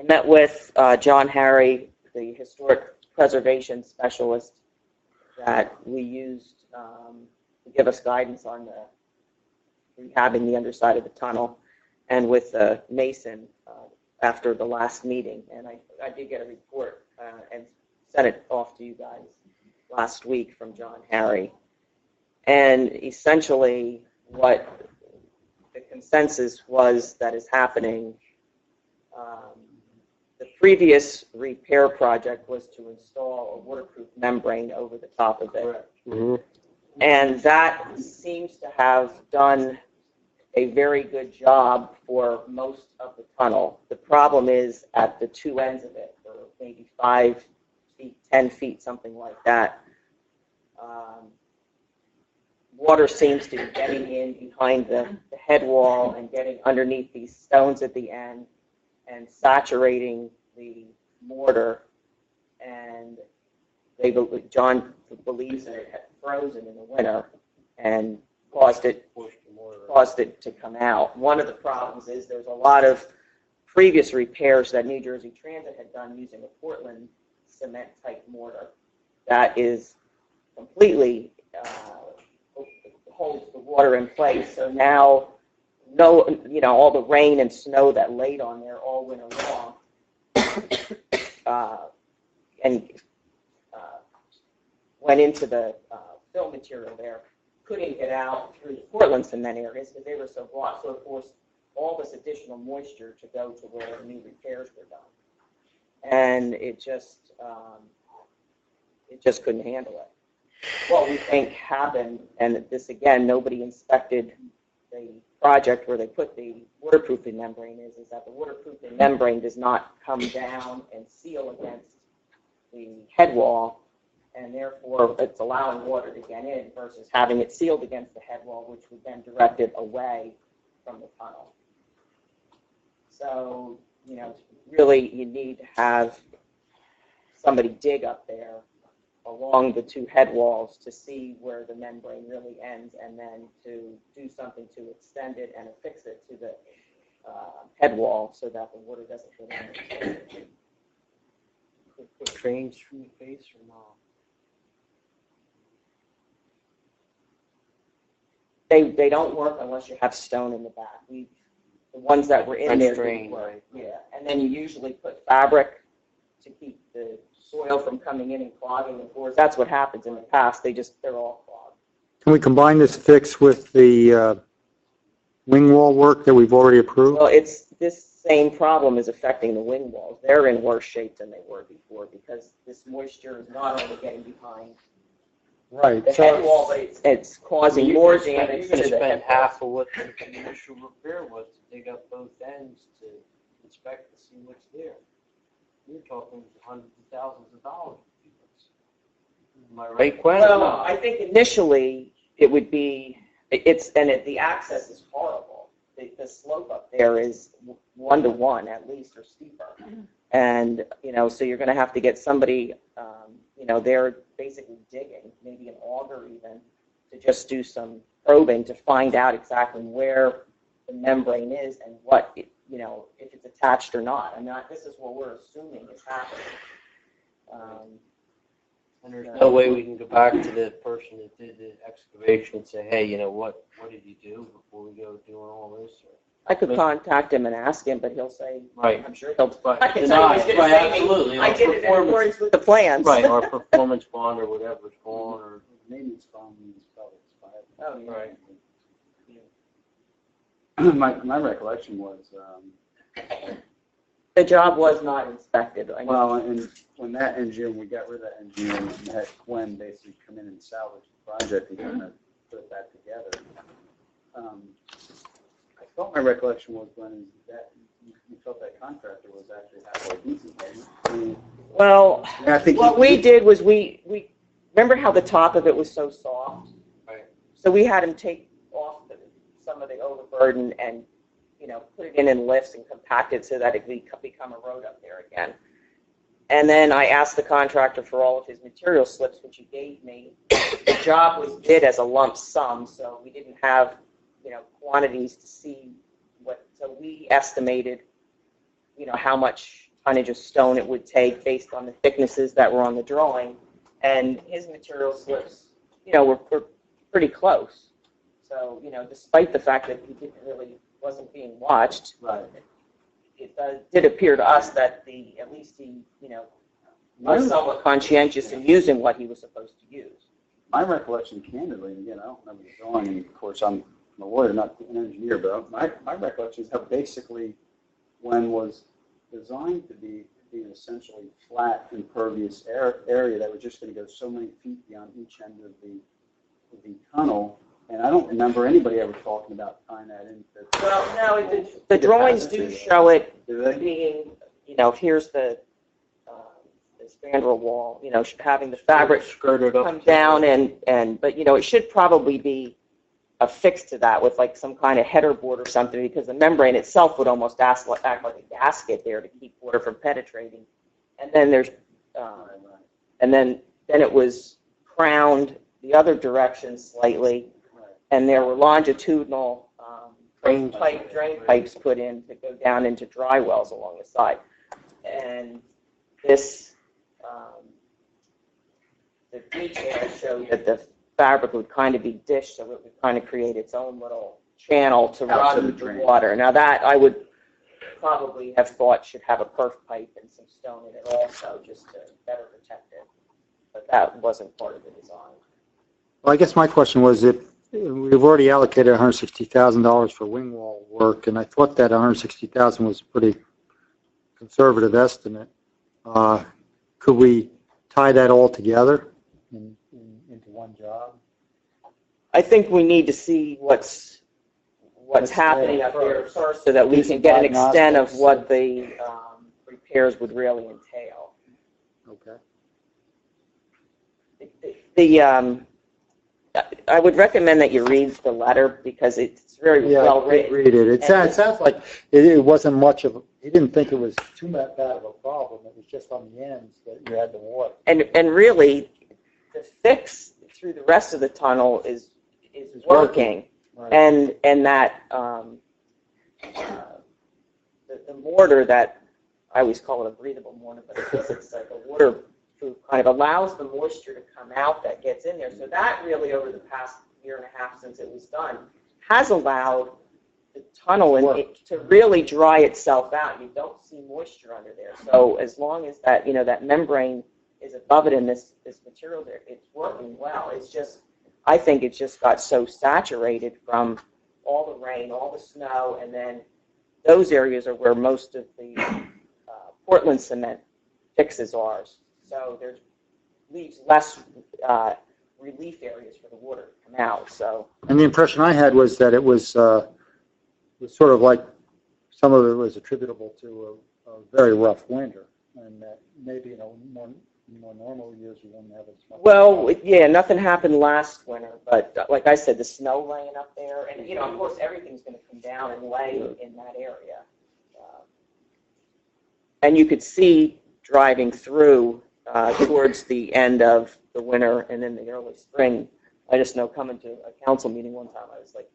met with John Harry, the historic preservation specialist that we used to give us guidance on the rehabbing the underside of the tunnel, and with Mason after the last meeting. And I did get a report and sent it off to you guys last week from John Harry. And essentially what the consensus was that is happening, the previous repair project was to install a waterproof membrane over the top of it. Mhm. And that seems to have done a very good job for most of the tunnel. The problem is at the two ends of it, or maybe 5 feet, 10 feet, something like that. Water seems to be getting in behind the head wall and getting underneath these stones at the end and saturating the mortar. And John believes that it had frozen in the winter and caused it to come out. One of the problems is there's a lot of previous repairs that New Jersey Transit had done using a Portland cement type mortar that is completely holds the water in place. So now, all the rain and snow that laid on there all winter long went into the fill material there, couldn't get out through the Portland cement areas because they were so blocked. So it forced all this additional moisture to go to where the new repairs were done, and it just couldn't handle it. What we think happened, and this again, nobody inspected the project where they put the waterproofing membrane is that the waterproofing membrane does not come down and seal against the head wall, and therefore it's allowing water to get in versus having it sealed against the head wall, which would then direct it away from the tunnel. So, really you need to have somebody dig up there along the two head walls to see where the membrane really ends, and then to do something to extend it and affix it to the head wall so that the water doesn't get in. Put trains from the face or not? They don't work unless you have stone in the back. The ones that were in French there drain, didn't work. right. Yeah, and then you usually put fabric to keep the soil from coming in and clogging the floors. That's what happens in the past. They're all clogged. Can we combine this fix with the wing wall work that we've already approved? Well, this same problem is affecting the wing walls. They're in worse shape than they were before because this moisture is not only getting behind Right. the head wall, but it's causing more damage You're to going to the spend head wall. half of what the initial repair was to dig up both ends to inspect to see what's there. You're talking hundreds of thousands of dollars. Am I right, Gwen? Well, I think initially it would be, the access is horrible. The slope up there is 1-to-1 at least, or steeper. And, so you're going to have to get somebody, they're basically digging, maybe an auger even, to just do some probing to find out exactly where the membrane is and what, if it's attached or not. This is what we're assuming is happening. And there's no way we can go back to the person that did the excavation and say, hey, what did you do before we go doing all this? I could contact him and ask him, but he'll say, Right. I'm sure he'll, Right. I can tell you he's going to say, Absolutely. I did it in accordance with the plans. Right, or performance bond or whatever's gone, or. Maintenance bond is probably expired. Oh, yeah. Right. My recollection was, The job was not inspected. I know. well, and when that engineer, when we got rid of that engineer, we had Gwen basically come in and salvage the project and kind of put it back together. I thought my recollection was, Gwen, is that you felt that contractor was actually halfway decent, wasn't he? Well, I think what we did was we remember how the top of it was so soft? Right. So we had him take off some of the overburden and, put it in lifts and compact it so that it would become a road up there again. And then I asked the contractor for all of his material slips, which he gave me. The job was bid as a lump sum, so we didn't have, quantities to see what, so we estimated, how much tonnage of stone it would take based on the thicknesses that were on the drawing. And his material slips, were pretty close. So, despite the fact that he wasn't being watched, Right. it did appear to us that at least he, was somewhat conscientious in using what he was supposed to use. My recollection, candidly, again, I don't remember the drawing, and of course, I'm a lawyer, not an engineer, but my recollection is how basically when was designed to be an essentially flat, impervious area that was just going to go so many feet beyond each end of the tunnel, and I don't remember anybody ever talking about tying that into. Well, no, the drawings do show it being, here's the spandrel wall, having the fabric Skirted up. come down but, it should probably be affixed to that with like some kind of header board or something, because the membrane itself would almost act like a gasket there to keep water from penetrating. And then there's, and then it was crowned the other direction slightly, and there were longitudinal drain pipes put in to go down into dry wells along the side. And this, the detail showed that the fabric would kind of be dished, so it would kind of create its own little channel to run the water. Now that I would probably have thought should have a perf pipe and some stone in it also, just to better protect it. But that wasn't part of the design. Well, I guess my question was if we've already allocated $160,000 for wing wall work, and I thought that $160,000 was a pretty conservative estimate. Could we tie that all together into one job? I think we need to see what's happening up there first, so that we can get an extent of what the repairs would really entail. Okay. I would recommend that you read the letter because it's very well I did written. read it. It sounds like it wasn't much of, he didn't think it was too bad of a problem. It was just on the ends that you had the water. And really, the fix through the rest of the tunnel is working. Right. And that the mortar that I always call it a breathable mortar, but it's like a waterproof, kind of allows the moisture to come out that gets in there. So that really, over the past year and a half since it was done, has allowed the tunnel to really dry itself out. You don't see moisture under there. So as long as that that membrane is above it in this material there, it's working well. It's just, I think it's just got so saturated from all the rain, all the snow, and then those areas are where most of the Portland cement fixes ours. So there's leaves less relief areas for the water to come out. So. And the impression I had was that it was sort of like some of it was attributable to a very rough winter, and that maybe more normal years we wouldn't have as much. Well, yeah, nothing happened last winter, but like I said, the snow laying up there, and of course everything's going to come down and lay in that area. And you could see driving through towards the end of the winter and in the early spring. I just know coming to a council meeting one time, I was like,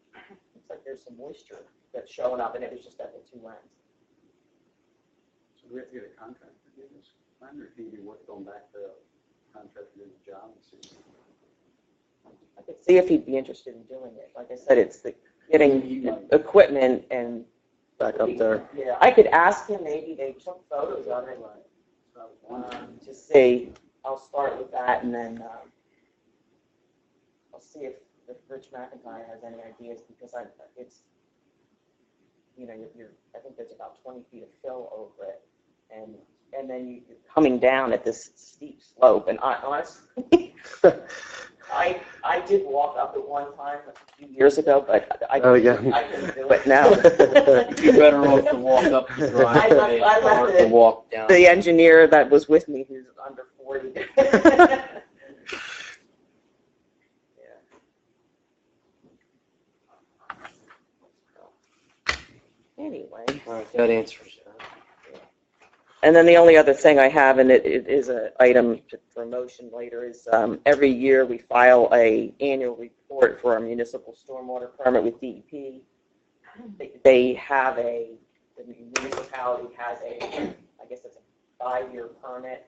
it's like there's some moisture that's showing up, and it was just at the two ends. So we have to get a contract to do this plan, or can you work going back to contract to do the job and see? I could see if he'd be interested in doing it. Like I said, it's the getting equipment and Back up there. Yeah, I could ask him. Maybe they took photos of it to see. I'll start with that, and then I'll see if Rich McIntyre has any ideas, because it's I think there's about 20 feet of fill over it, and then you're coming down at this steep slope, and honestly, I did walk up it one time a few years ago, but I couldn't do it now. You're better off to walk up the driveway or to walk down. The engineer that was with me, who's under 40. Anyway. All right, that answers that. And then the only other thing I have, and it is an item for motion later, is every year we file an annual report for our municipal stormwater permit with DEP. The municipality has a, I guess it's a 5-year permit.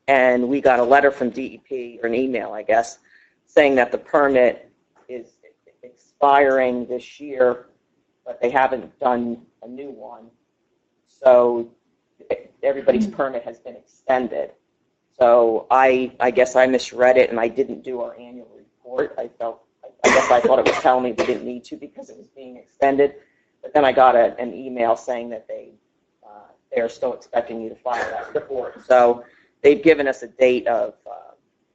And we got a letter from DEP, or an email, I guess, saying that the permit is expiring this year, but they haven't done a new one. So everybody's permit has been extended. So I guess I misread it and I didn't do our annual report. I guess I thought it was telling me we didn't need to because it was being extended. But then I got an email saying that they're still expecting you to file that report. So they've given us a date of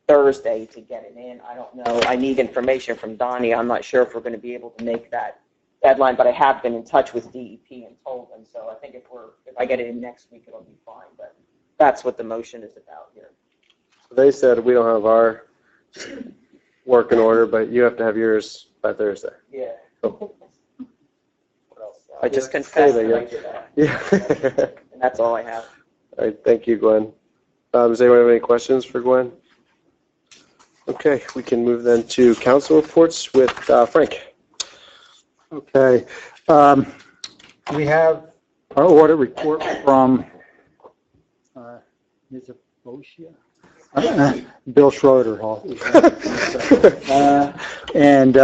Thursday to get it in. I don't know. I need information from Donnie. I'm not sure if we're going to be able to make that deadline, but I have been in touch with DEP and told them. So I think if I get it in next week, it'll be fine. But that's what the motion is about here. They said we don't have our work in order, but you have to have yours by Thursday. Yeah. Cool. What else? I just confessed that I did that. Yeah. And that's all I have. All right, thank you, Gwen. Does anyone have any questions for Gwen? Okay, we can move then to council reports with Frank. Okay. We have our audit report from, is it Boschia? Bill Schroeder. And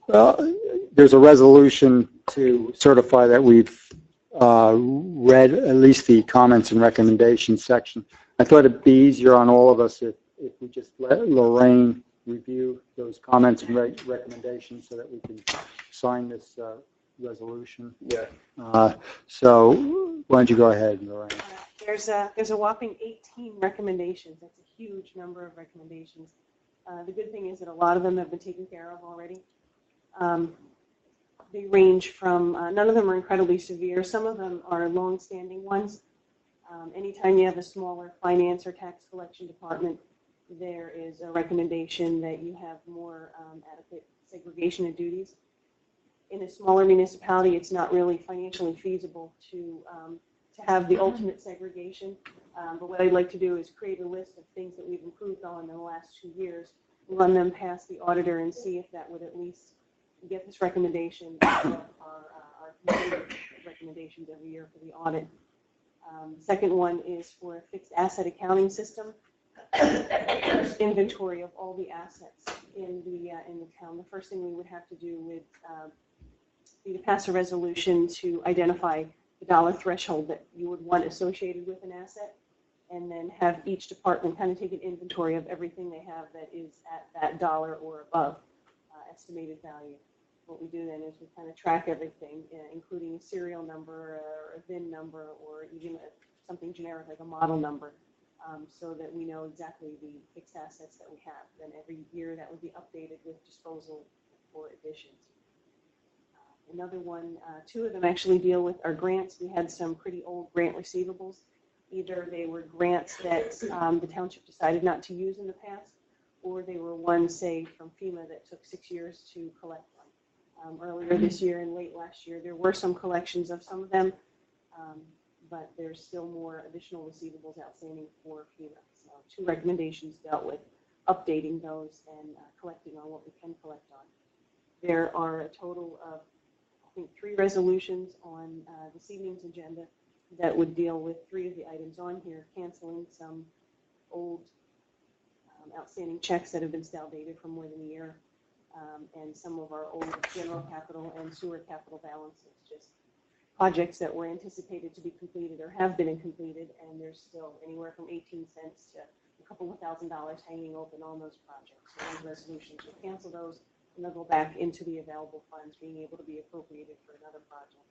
well, there's a resolution to certify that we've read at least the comments and recommendations section. I thought it'd be easier on all of us if we just let Lorraine review those comments and recommendations so that we can sign this resolution. Yeah. So why don't you go ahead, Lorraine? There's a whopping 18 recommendations. That's a huge number of recommendations. The good thing is that a lot of them have been taken care of already. They range from, none of them are incredibly severe. Some of them are long-standing ones. Anytime you have a smaller finance or tax collection department, there is a recommendation that you have more adequate segregation of duties. In a smaller municipality, it's not really financially feasible to have the ultimate segregation. But what I'd like to do is create a list of things that we've improved on in the last 2 years, run them past the auditor and see if that would at least get this recommendation of our recommendations every year for the audit. Second one is for a fixed asset accounting system. Inventory of all the assets in the town. The first thing we would have to do would be to pass a resolution to identify the dollar threshold that you would want associated with an asset, and then have each department kind of take an inventory of everything they have that is at that dollar or above estimated value. What we do then is we kind of track everything, including a serial number or a VIN number or even something generic like a model number, so that we know exactly the fixed assets that we have. Then every year that would be updated with disposal or additions. Another one, 2 of them actually deal with our grants. We had some pretty old grant receivables. Either they were grants that the township decided not to use in the past, or they were ones, say, from FEMA that took 6 years to collect on. Earlier this year and late last year, there were some collections of some of them, but there's still more additional receivables outstanding for FEMA. So 2 recommendations dealt with updating those and collecting on what we can collect on. There are a total of, I think, 3 resolutions on this evening's agenda that would deal with 3 of the items on here, canceling some old outstanding checks that have been stale dated for more than a year, and some of our old general capital and sewer capital balances, just projects that were anticipated to be completed or have been completed, and there's still anywhere from 18 cents to a couple of $1,000s hanging open on those projects. So those resolutions will cancel those, and they'll go back into the available funds, being able to be appropriated for another project.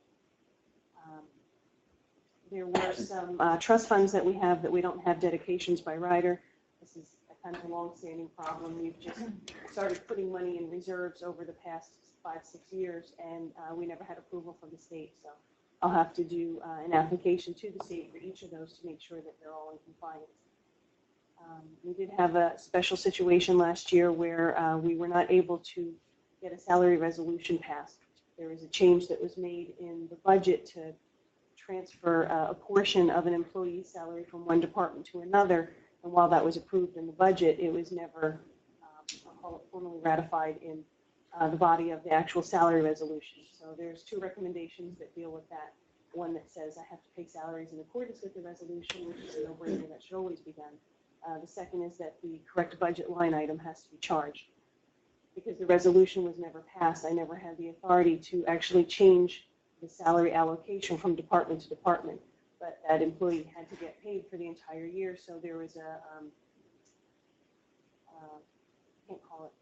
There were some trust funds that we have that we don't have dedications by rider. This is a kind of a long-standing problem. We've just started putting money in reserves over the past 5-6 years, and we never had approval from the state. So I'll have to do an application to the state for each of those to make sure that they're all in compliance. We did have a special situation last year where we were not able to get a salary resolution passed. There was a change that was made in the budget to transfer a portion of an employee's salary from one department to another, and while that was approved in the budget, it was never formally ratified in the body of the actual salary resolution. So there's 2 recommendations that deal with that. one that says I have to pay salaries in accordance with the resolution, which is a no-brainer, that should always be done. The second is that the correct budget line item has to be charged. Because the resolution was never passed, I never had the authority to actually change the salary allocation from department to department. But that employee had to get paid for the entire year, so there was a, I can't call it,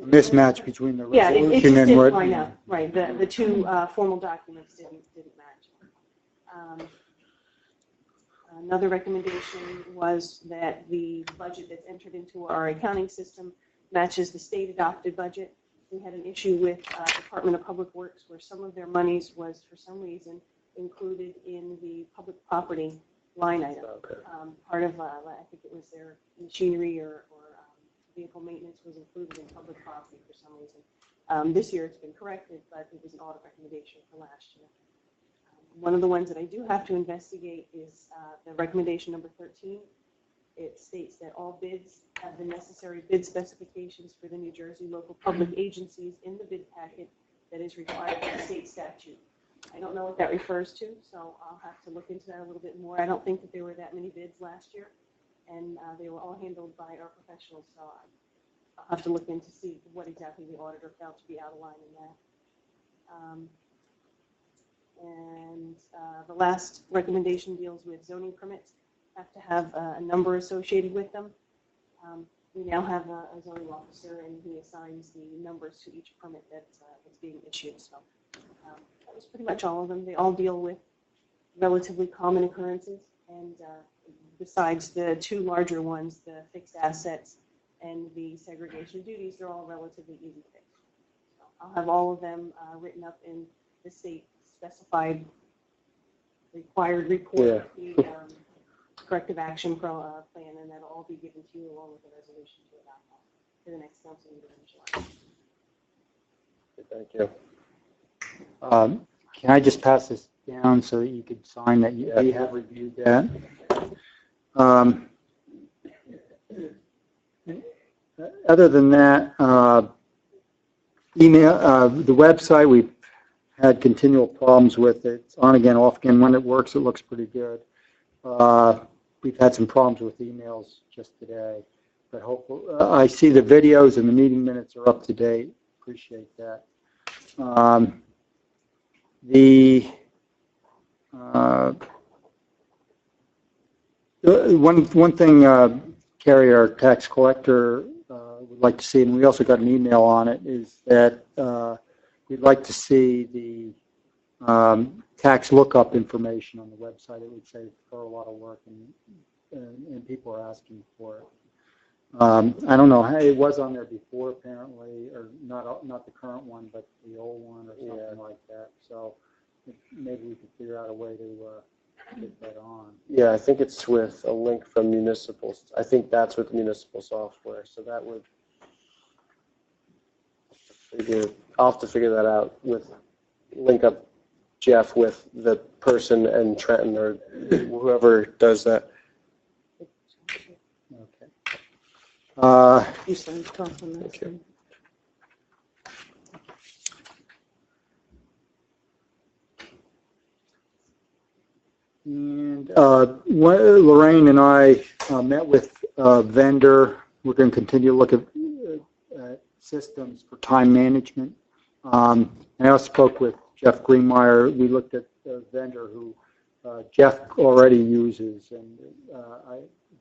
Mismatch between the yeah, it resolution just and didn't what. line up, right, the two formal documents didn't match. Another recommendation was that the budget that's entered into our accounting system matches the state adopted budget. We had an issue with Department of Public Works where some of their monies was, for some reason, included in the public property line item. Okay. Part of, I think it was their machinery or vehicle maintenance was included in public property for some reason. This year it's been corrected, but it was an audit recommendation for last year. One of the ones that I do have to investigate is the recommendation number 13. It states that all bids have the necessary bid specifications for the New Jersey local public agencies in the bid packet that is required by state statute. I don't know what that refers to, so I'll have to look into that a little bit more. I don't think that there were that many bids last year, and they were all handled by our professionals, so I'll have to look in to see what exactly the auditor felt to be out of line in that. The last recommendation deals with zoning permits. Have to have a number associated with them. We now have a zoning officer, and he assigns the numbers to each permit that's being issued. So that was pretty much all of them. They all deal with relatively common occurrences, and besides the two larger ones, the fixed assets and the segregation of duties, they're all relatively easy to fix. So I'll have all of them written up in the state specified required report, the corrective action plan, and that'll all be given to you along with the resolution to adopt that for the next council meeting in July. Thank you. Can I just pass this down so that you could sign that you have reviewed that? Other than that, email, the website, we've had continual problems with it. It's on again, off again. When it works, it looks pretty good. We've had some problems with emails just today, but hopefully, I see the videos and the meeting minutes are up to date. Appreciate that. One thing, Carrie, our tax collector, would like to see, and we also got an email on it, is that we'd like to see the tax lookup information on the website. It would save her a lot of work, and people are asking for it. I don't know, it was on there before apparently, or not the current one, but the old one or something like that. So maybe we could figure out a way to get that on. Yeah, I think it's with a link from municipal. I think that's with municipal software. So that would I'll have to figure that out link up Jeff with the person and Trenton or whoever does that. Okay. You started talking on this. And Lorraine and I met with a vendor. We're going to continue to look at systems for time management. I also spoke with Jeff Greenmeyer. We looked at a vendor who Jeff already uses, and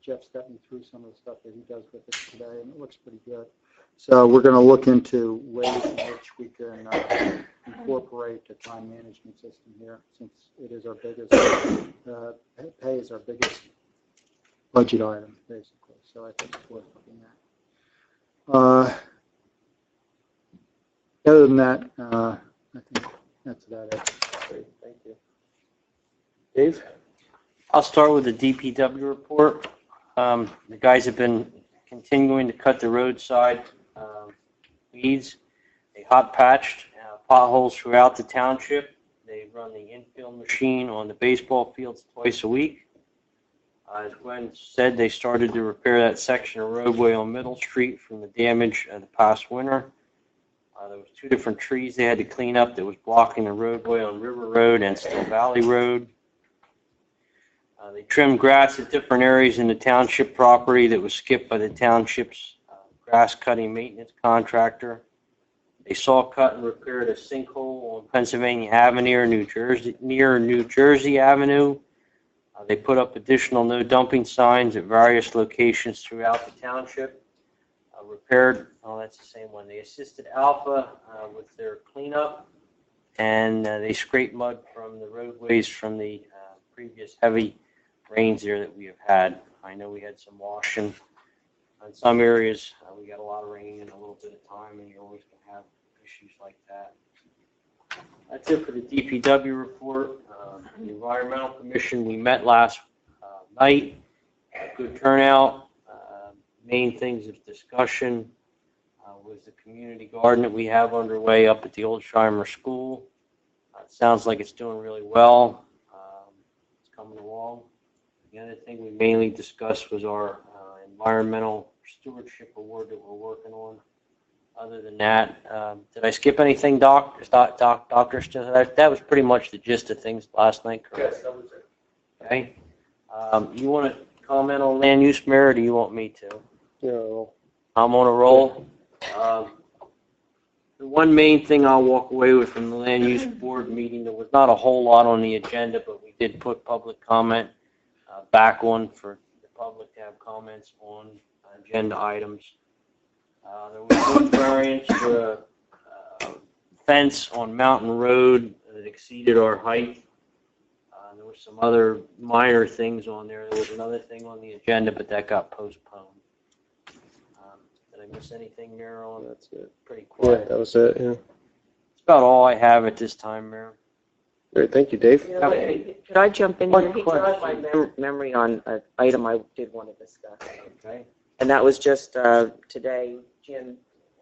Jeff stepped me through some of the stuff that he does with it today, and it looks pretty good. So we're going to look into ways in which we can incorporate the time management system here, since it is our biggest, pay is our biggest budget item, basically. So I think it's worth looking at. Other than that, I think that's about it. Great, thank you. Dave? I'll start with the DPW report. The guys have been continuing to cut the roadside weeds. They hot patched potholes throughout the township. They run the infield machine on the baseball fields twice a week. As Gwen said, they started to repair that section of roadway on Middle Street from the damage of the past winter. There was 2 different trees they had to clean up that was blocking the roadway on River Road and Still Valley Road. They trimmed grass at different areas in the township property that was skipped by the township's grass cutting maintenance contractor. They saw cut and repaired a sinkhole on Pennsylvania Avenue near New Jersey Avenue. They put up additional no dumping signs at various locations throughout the township. Repaired, oh, that's the same one. They assisted Alpha with their cleanup, and they scraped mud from the roadways from the previous heavy rains there that we have had. I know we had some washing in some areas. We got a lot of rain in a little bit of time, and you're always going to have issues like that. That's it for the DPW report. The Environmental Commission, we met last night. Good turnout. Main things of discussion was the community garden that we have underway up at the Old Shimer School. It sounds like it's doing really well. It's coming along. The other thing we mainly discussed was our environmental stewardship award that we're working on. Other than that, did I skip anything, Doc? Doctor, that was pretty much the gist of things last night, correct? Yes, that was it. Okay. You want to comment on land use, Mayor, or do you want me to? No. I'm on a roll. The one main thing I'll walk away with from the land use board meeting, there was not a whole lot on the agenda, but we did put public comment back on for the public to have comments on agenda items. There was one variance for a fence on Mountain Road that exceeded our height. There were some other minor things on there. There was another thing on the agenda, but that got postponed. Did I miss anything, Mayor? That's it. Pretty Yeah, quiet. that was it, yeah. That's about all I have at this time, Mayor. Great, thank you, Dave. Okay. Could I jump in One here? He jogged my question. memory on an item I did want to discuss. Okay. And that was just today, Jim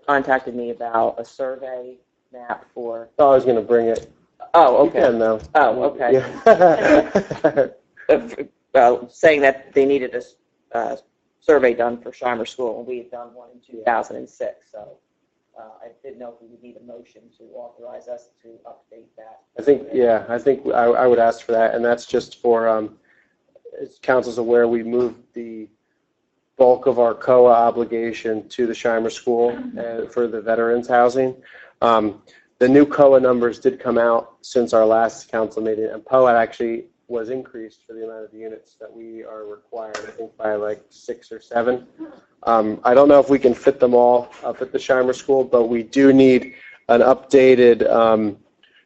contacted me about a survey map for, Oh, I was gonna bring it. oh, You okay. can though. Oh, okay. Yeah. Saying that they needed a survey done for Shimer School, and we had done one in 2006. So I didn't know if we would need a motion to authorize us to update that. I think I would ask for that, and that's just for, as council's aware, we moved the bulk of our COA obligation to the Shimer School for the veterans housing. The new COA numbers did come out since our last council meeting, and POA actually was increased for the amount of units that we are required, I think by like 6 or 7. I don't know if we can fit them all up at the Shimer School, but we do need an updated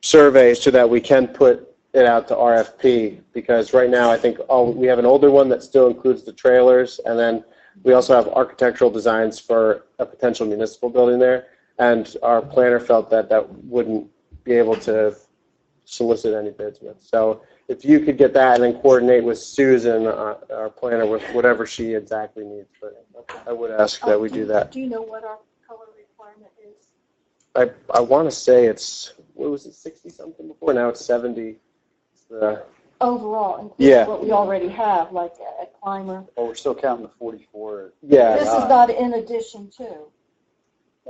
survey so that we can put it out to RFP, because right now I think we have an older one that still includes the trailers, and then we also have architectural designs for a potential municipal building there, and our planner felt that that wouldn't be able to solicit any bids with. So if you could get that and then coordinate with Susan, our planner, with whatever she exactly needs, but I would ask that we do that. Do you know what our color requirement is? I want to say it's, what was it, 60 something before? Now it's 70. It's the, Overall, Yeah. including what we already have, like a climber. Well, we're still counting the 44. yeah. This is not in addition to.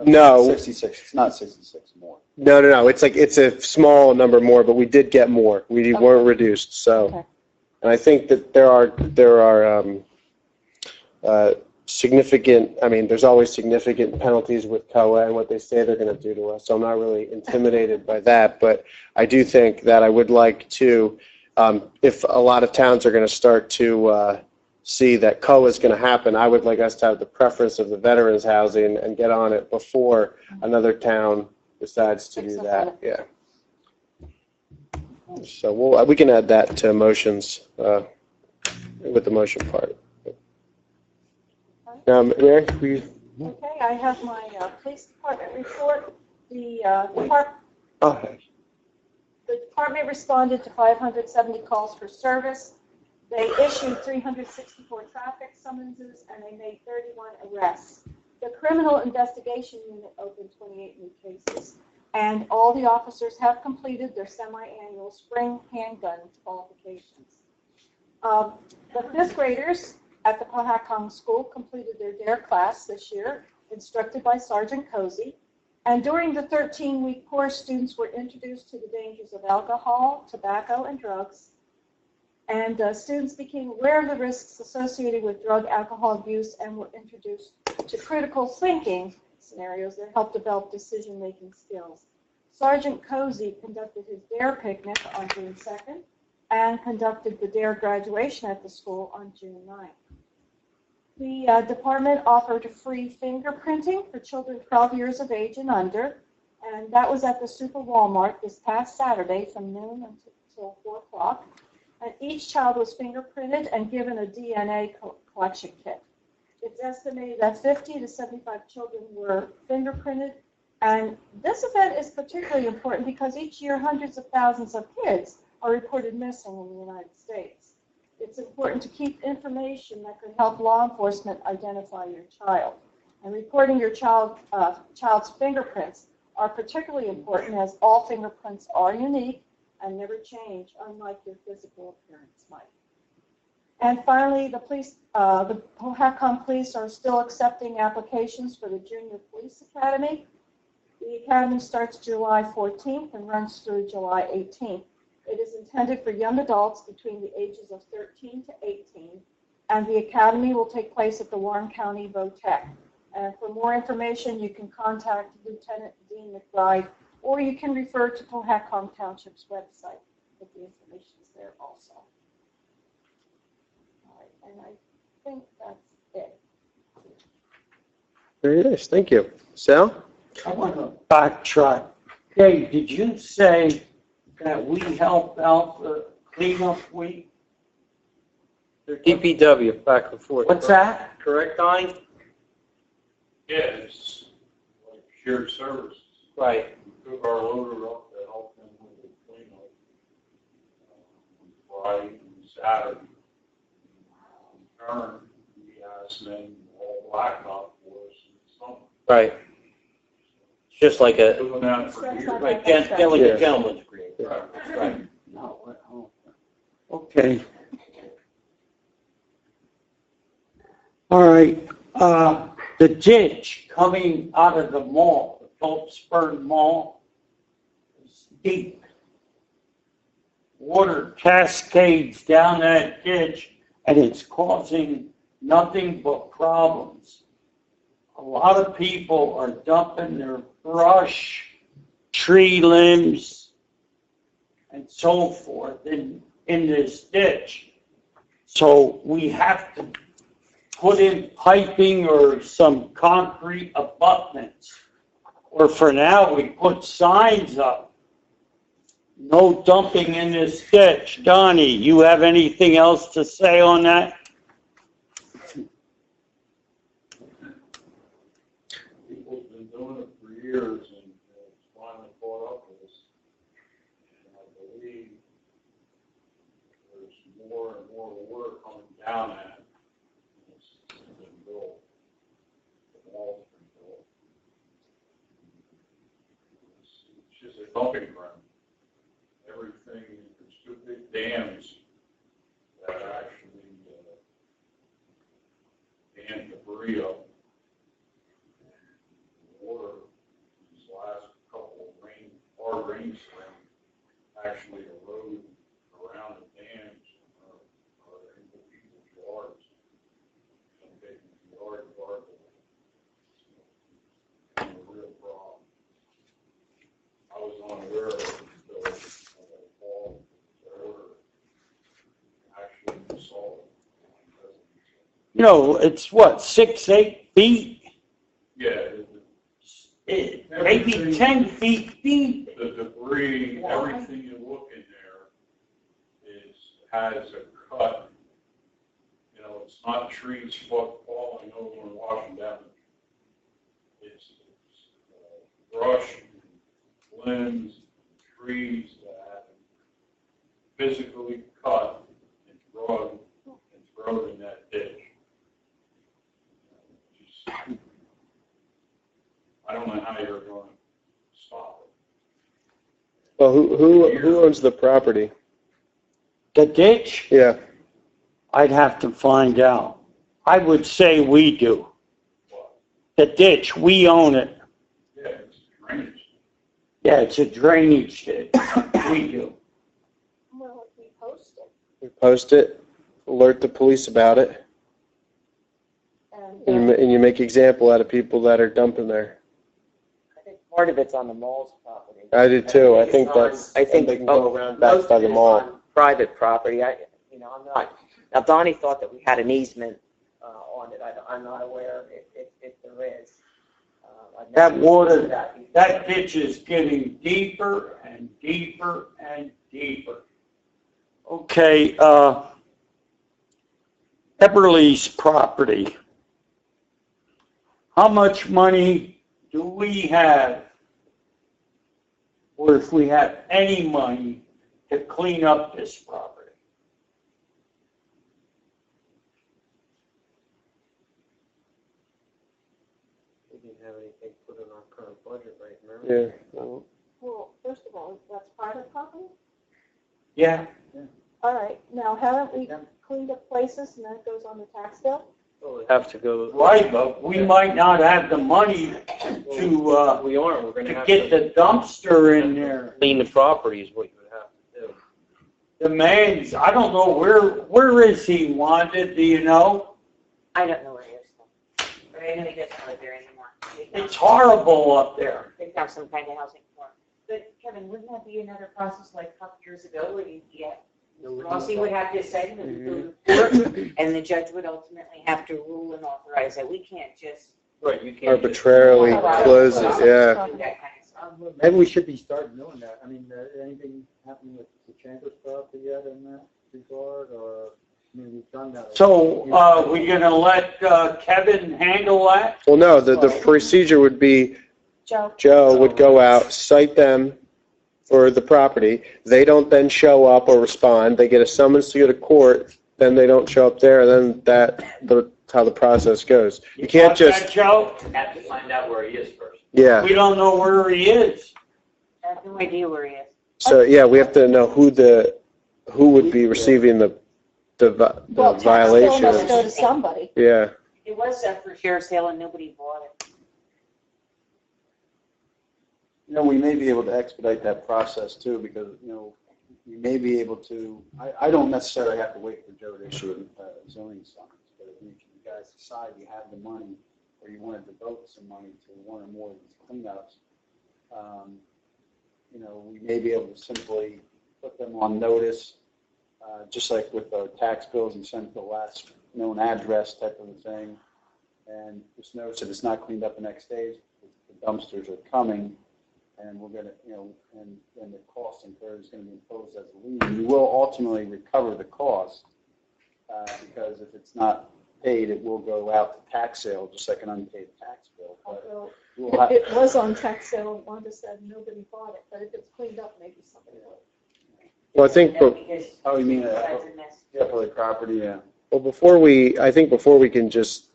No. 66, it's not 66 more. No. It's like, it's a small number more, but we did get more. We weren't reduced, so. Okay. And I think that there are significant, I mean, there's always significant penalties with COA and what they say they're going to do to us, so I'm not really intimidated by that, but I do think that I would like to, if a lot of towns are going to start to see that COA is going to happen, I would like us to have the preference of the veterans housing and get on it before another town decides to do that. Yeah. So we can add that to motions with the motion part. Mary, will you? Okay, I have my police department report. The department responded to 570 calls for service. They issued 364 traffic summonses, and they made 31 arrests. The criminal investigation unit opened 28 new cases, and all the officers have completed their semi-annual spring handgun qualifications. The fifth graders at the Pahakong School completed their DARE class this year, instructed by Sergeant Cozy, And during the 13-week course, students were introduced to the dangers of alcohol, tobacco, and drugs. And students became aware of the risks associated with drug alcohol abuse and were introduced to critical thinking scenarios that helped develop decision-making skills. Sergeant Cozy conducted his DARE picnic on June 2nd and conducted the DARE graduation at the school on June 9th. The department offered free fingerprinting for children 12 years of age and under, and that was at the Super Walmart this past Saturday from noon until 4 o'clock. And each child was fingerprinted and given a DNA collection kit. It's estimated that 50 to 75 children were fingerprinted. And this event is particularly important because each year hundreds of thousands of kids are reported missing in the United States. It's important to keep information that could help law enforcement identify your child. And reporting your child's fingerprints are particularly important as all fingerprints are unique and never change, unlike your physical appearance might. And finally, the Cohasset Police are still accepting applications for the Junior Police Academy. The academy starts July 14th and runs through July 18th. It is intended for young adults between the ages of 13 to 18, and the academy will take place at the Warren County Votech. And for more information, you can contact Lieutenant Dean McBride, or you can refer to Cohasset Township's website, but the information is there also. All right, and I think that's it. Very nice, thank you. Sal? I want to backtrack. Dave, did you say that we helped out the cleanup week? DPW, back and forth. What's that? Correct, Donnie? Yeah, it's like shared services. Right. We took our loader up to help them with the cleanup on Friday and Saturday. In turn, we asked them all blacktop for us in the summer. Right. Just like a, Doing that for years. right, like a gentleman's agreement. Right. No. Okay. All right. The ditch coming out of the mall, the Phillipsburg Mall, is deep. Water cascades down that ditch, and it's causing nothing but problems. A lot of people are dumping their brush, tree limbs, and so forth in this ditch. So we have to put in piping or some concrete abutments. Or for now, we put signs up. No dumping in this ditch. Donnie, you have anything else to say on that? People's been doing it for years, and it's finally caught up with us. And I believe there's more and more water coming down at it. It's been built. The wall's been built. It's just a dumping ground. Everything, there's two big dams that actually dam debris up. Water, these last couple of hard rain springs, actually erode around the dams or into people's yards. And taking the yard away. It's a real problem. I was unaware of it until the fall order actually saw it. You know, it's what, 6, 8 feet? Yeah, Maybe 10 feet deep. the debris, everything you look in there has a cut. You know, it's not trees falling over and washing down. It's brush, limbs, trees that have been physically cut and thrown in that ditch. I don't know how you're going to stop it. Well, who owns the property? The ditch? Yeah. I'd have to find out. I would say we do. The ditch, we own it. Yeah, it's Yeah, it's a drainage ditch. We do. Well, if we post it, We post it, alert the police about it, and and you make example out of people that are dumping there. I think part of it's on the mall's property. I do too. I it's think on- that's, I think they can go around back most by of the it is mall. on private property. I'm not, now Donnie thought that we had an easement on it. I'm not aware if there is. I've That never water, seen that before. that ditch is getting deeper and deeper and deeper. Okay, Eberly's property. How much money do we have, or if we have any money, to clean up this property? We didn't have anything put in our current budget, right, remember? Yeah. well, first of all, that's private property? Yeah, All right, now haven't we cleaned up places and that goes on the tax bill? Well, we have to go. right, but we might not have the money to, We are, we're gonna to have get to the dumpster in there. clean the property is what you would have to do. The man's, I don't know, where is he, Wanda, do you know? I don't know where he is. But I know he doesn't live there anymore. It's horrible up there. They found some kind of housing for him. But Kevin, wouldn't that be another process like a couple years ago where you get, Rossi would have to say that we go to court, and the judge would ultimately have to rule and authorize it. We can't just Right, you can't. just- Arbitrarily close it, yeah. do that kind of stuff. Maybe we should be starting doing that. I mean, anything happening with the Chambers property yet in that regard, or, I mean, we've done that. So, we gonna let Kevin handle that? Well, no, the procedure would be Joe? Joe would go out, cite them for the property. They don't then show up or respond. They get a summons to go to court, then they don't show up there, then that's how the process goes. You can't Got that, just, Joe? Have to find out where he is first. yeah. We don't know where he is. I have no idea where he is. So, yeah, we have to know who would be receiving the Well, tax bill violation. must go to somebody. Yeah. It was set for sheriff's sale and nobody bought it. You know, we may be able to expedite that process too, because, we may be able to, I don't necessarily have to wait for Joe to issue a zoning summons, but if you guys decide you have the money, or you want to devote some money to one or more of these cleanups, we may be able to simply put them on notice, just like with our tax bills, and send the last known address type of a thing, and just notice that it's not cleaned up the next day, the dumpsters are coming, and we're going to, and the cost incurred is going to be imposed as a lien. You will ultimately recover the cost, because if it's not paid, it will go out to tax sale, just like an unpaid tax bill. But Although we'll have, it was on tax sale, Wanda said nobody bought it, but if it's cleaned up, maybe somebody will. Well, I think, Because oh, you mean, besides a mess. public property, yeah. well, before we can just,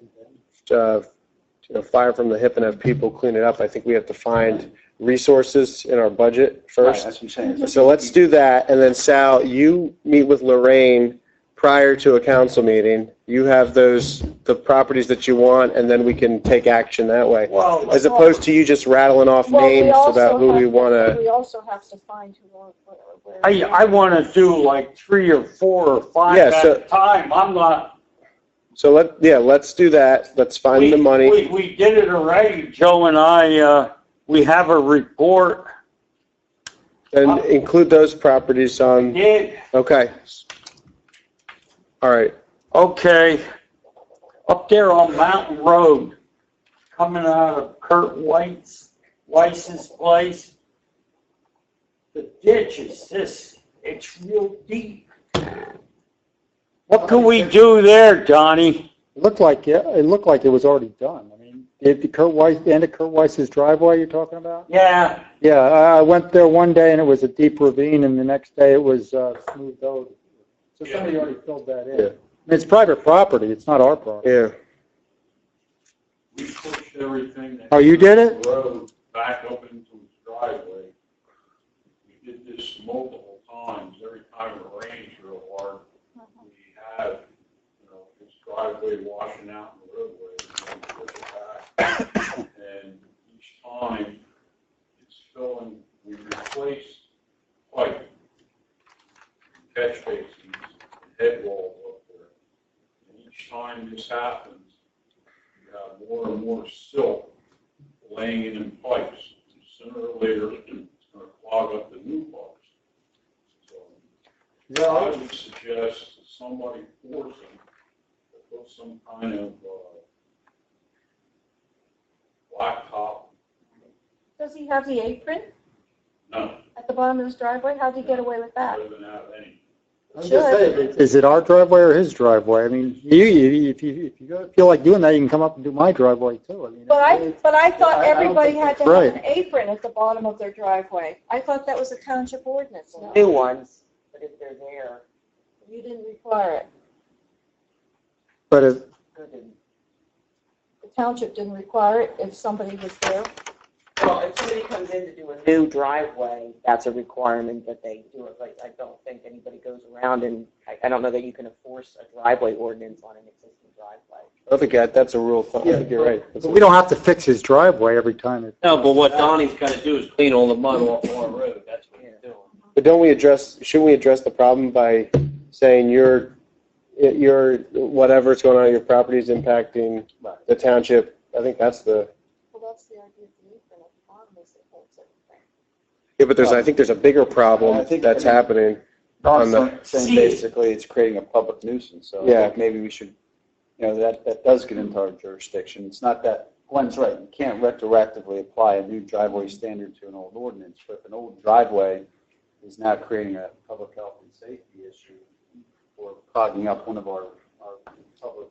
fire from the hip and have people clean it up, I think we have to find resources in our budget Right, first. that's what I'm saying. So let's do that, and then Sal, you meet with Lorraine prior to a council meeting. You have the properties that you want, and then we can take action that way. Well, As opposed to you just rattling off Well, we names also about who we have- want to, We also have to find who, where. I wanna do like 3 or 4 or 5 Yeah, at so- a time. I'm not. so let's do that. Let's find the money. We did it already, Joe and I, we have a report. And include those properties on, Did, okay. All right. okay, up there on Mountain Road, coming out of Kurt Weiss's place, the ditch is it's real deep. What can we do there, Donnie? It looked like it was already done. I mean, the end of Kurt Weiss's driveway you're talking about? Yeah, Yeah, I went there one day and it was a deep ravine, and the next day it was smoothed over. So somebody already filled that in. Yeah. I mean, it's private property, it's not our property. Yeah. We pushed everything that. Oh, you did it? Road back up into his driveway. We did this multiple times. Every time it rains real hard, we have, his driveway washing out in the roadway. And we push it back. And each time it's filling, we laying it in place. Sooner or later, it's going to clog up the new parts. So I would suggest somebody force them to put some kind of blacktop. Does he have the apron No, at the bottom of his driveway? How'd he get away with that? doesn't have any. I was just saying, is it our driveway or his driveway? I mean, if you feel like doing that, you can come up and do my driveway too. I mean, But I thought I don't everybody think had to that's have an apron at the bottom of their driveway. I thought that was a township ordinance. No, New ones, but if they're there, you didn't require it. But if, good. The township didn't require it if somebody was there. Well, if somebody comes in to do a new driveway, that's a requirement that they do it. Like, I don't think anybody goes around and, I don't know that you can enforce a driveway ordinance on an existing driveway. I don't think that's a rule. I think you're right. but we don't have to fix his driveway every time. No, but what Donnie's gotta do is clean all the mud off our road, that's what he's doing. But shouldn't we address the problem by saying your whatever's going on in your property is impacting the township? I think that's the. Well, that's the idea of the apron at the bottom is it holds everything. Yeah, but I think there's a bigger problem that's happening. Ron's saying basically it's creating a public nuisance, so Yeah. maybe we should, that does get into our jurisdiction. It's not that, Gwen's right, you can't retroactively apply a new driveway standard to an old ordinance, but if an old driveway is now creating a public health and safety issue or clogging up one of our public,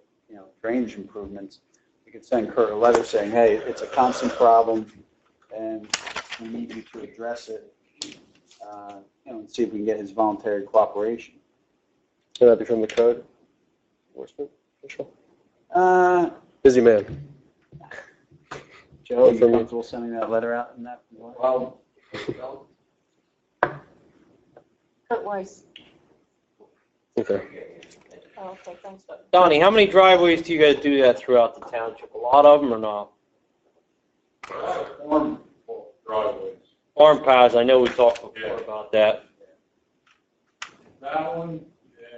drainage improvements, we could send Kurt a letter saying, hey, it's a constant problem and we need you to address it. And see if we can get his voluntary cooperation. Should that be from the code enforcement official? Busy man. Joe, are you From you. comfortable sending that letter out in that? Well, Kurt Weiss. Okay. Oh, okay, thanks. Donnie, how many driveways do you guys do that throughout the township? A lot of them or not? Form driveways. Farm paths, I know we talked before about that. That one,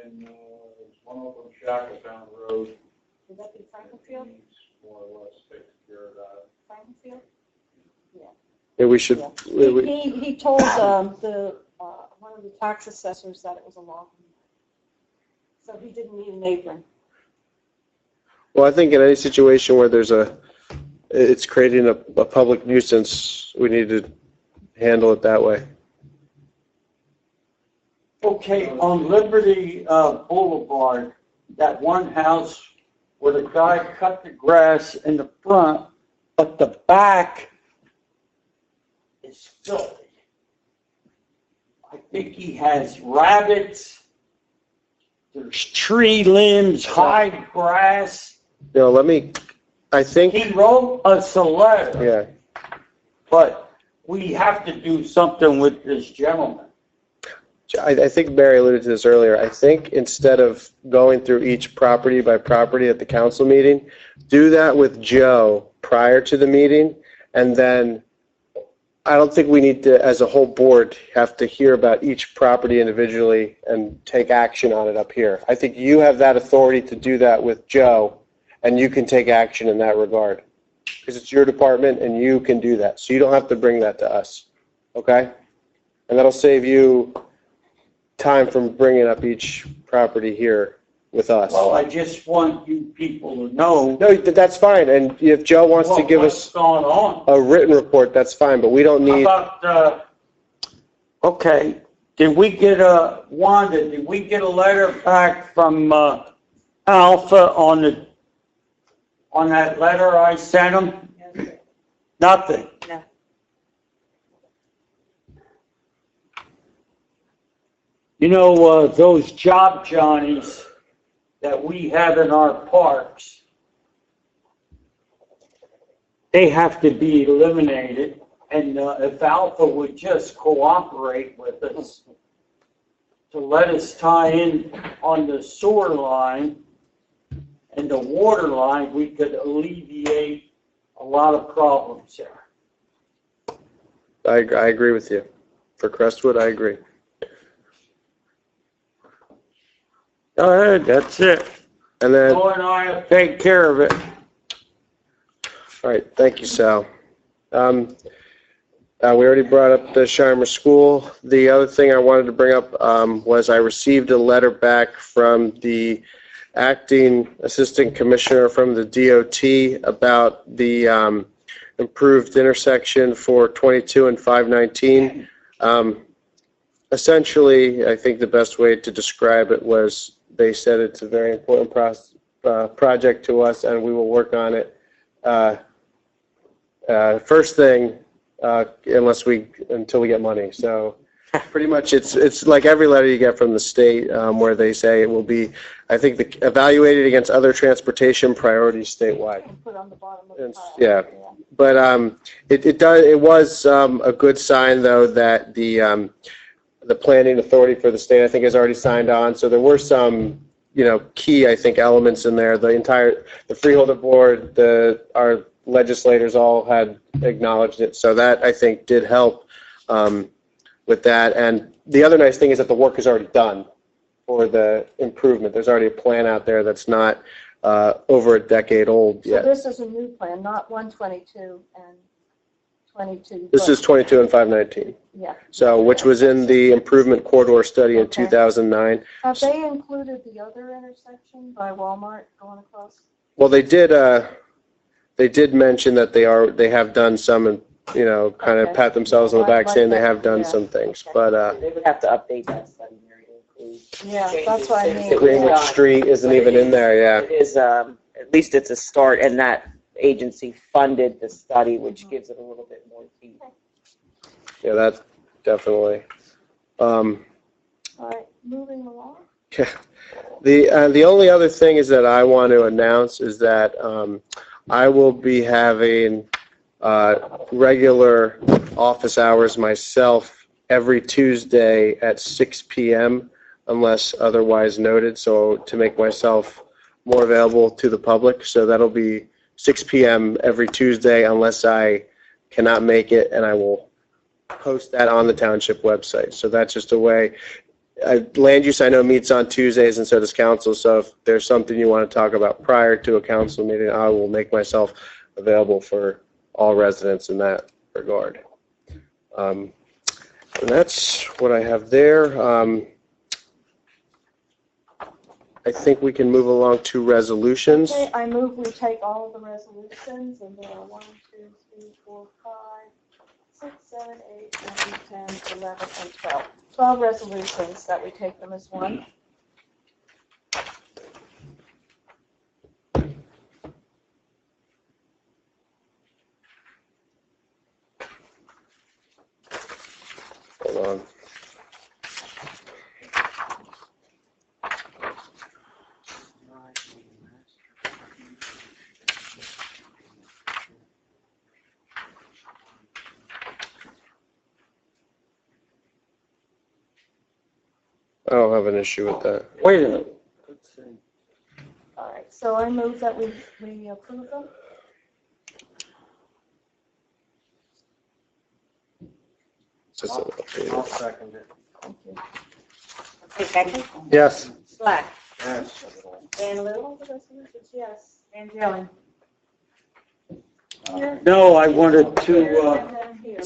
and there's one up on Shackletown Road. Would that be Frankenfield? More or less takes care of that. Frankenfield? Yeah, we should. He told one of the tax assessors that it was a law. So he didn't need an apron. Well, I think in any situation where it's creating a public nuisance, we need to handle it that way. Okay, on Liberty Boulevard, that one house where the guy cut the grass in the front, but the back is filthy. I think he has rabbits, there's tree limbs, high grass. I think, He wrote us a letter, yeah. but we have to do something with this gentleman. I think Mary alluded to this earlier. I think instead of going through each property by property at the council meeting, do that with Joe prior to the meeting, and then I don't think we need to, as a whole board, have to hear about each property individually and take action on it up here. I think you have that authority to do that with Joe, and you can take action in that regard. Because it's your department and you can do that. So you don't have to bring that to us. Okay? And that'll save you time from bringing up each property here with us. Well, I just want you people to know No, that's fine. And if Joe wants to give what's us going on. a written report, that's fine. But we don't How need, about, okay, did we get Wanda, did we get a letter back from Alpha on that letter I sent him? Nothing. No. You know, those job Johnnies that we have in our parks, they have to be eliminated. And if Alpha would just cooperate with us to let us tie in on the sewer line and the water line, we could alleviate a lot of problems there. I agree with you. For Crestwood, I agree. All right, that's it. And then, Joe and I will take care of it. all right, thank you, Sal. We already brought up the Shimer School. The other thing I wanted to bring up was I received a letter back from the acting assistant commissioner from the DOT about the improved intersection for 22 and 519. Essentially, I think the best way to describe it was they said it's a very important project to us, and we will work on it. First thing, until we get money. So pretty much it's like every letter you get from the state where they say it will be, I think, evaluated against other transportation priorities statewide. Put on the bottom of the pile. Yeah, but it was a good sign though that the planning authority for the state, I think, has already signed on. So there were some, key, I think, elements in there. The freeholder board, our legislators all had acknowledged it. So that, I think, did help with that. And the other nice thing is that the work is already done for the improvement. There's already a plan out there that's not over a decade old So yet. this is a new plan, not 122 and 22. This is 22 and 519. Yeah. So, which was in the improvement corridor study in Okay. 2009. Have they included the other intersection by Walmart going across? Well, they did mention that they have done some, and kind of Okay. pat themselves on the back Like saying they that, have done yeah. some things. But They would have to update that study, Mary, to include. Yeah, changes that's what I since mean. it was Greenwich done. Street isn't But even it in there, yeah. It is, at least it's a start, and that agency funded the study, which gives it a little bit more teeth. Yeah, that's definitely. All right, moving along. The only other thing is that I want to announce is that I will be having regular office hours myself every Tuesday at 6 p.m. unless otherwise noted, so to make myself more available to the public. So that'll be 6 p.m. every Tuesday unless I cannot make it, and I will post that on the township website. So that's just a way. Land use, I know, meets on Tuesdays, and so does council. So if there's something you want to talk about prior to a council meeting, I will make myself available for all residents in that regard. And that's what I have there. I think we can move along to resolutions. Okay, I move we take all of the resolutions, and there are 1, 2, 3, 4, 5, 6, 7, 8, 9, 10, 11, and 12. 12 resolutions, that we take them as one. Hold on. I don't have an issue with that. Wait a minute. Let's see. All right, so I move that we approve them. Just a- I'll second it. Thank you. Okay, Becky? Yes. Slack? Yes. Van All Little? the resolutions, yes. Van Dellen? Here, No, I wanted here, to and then here.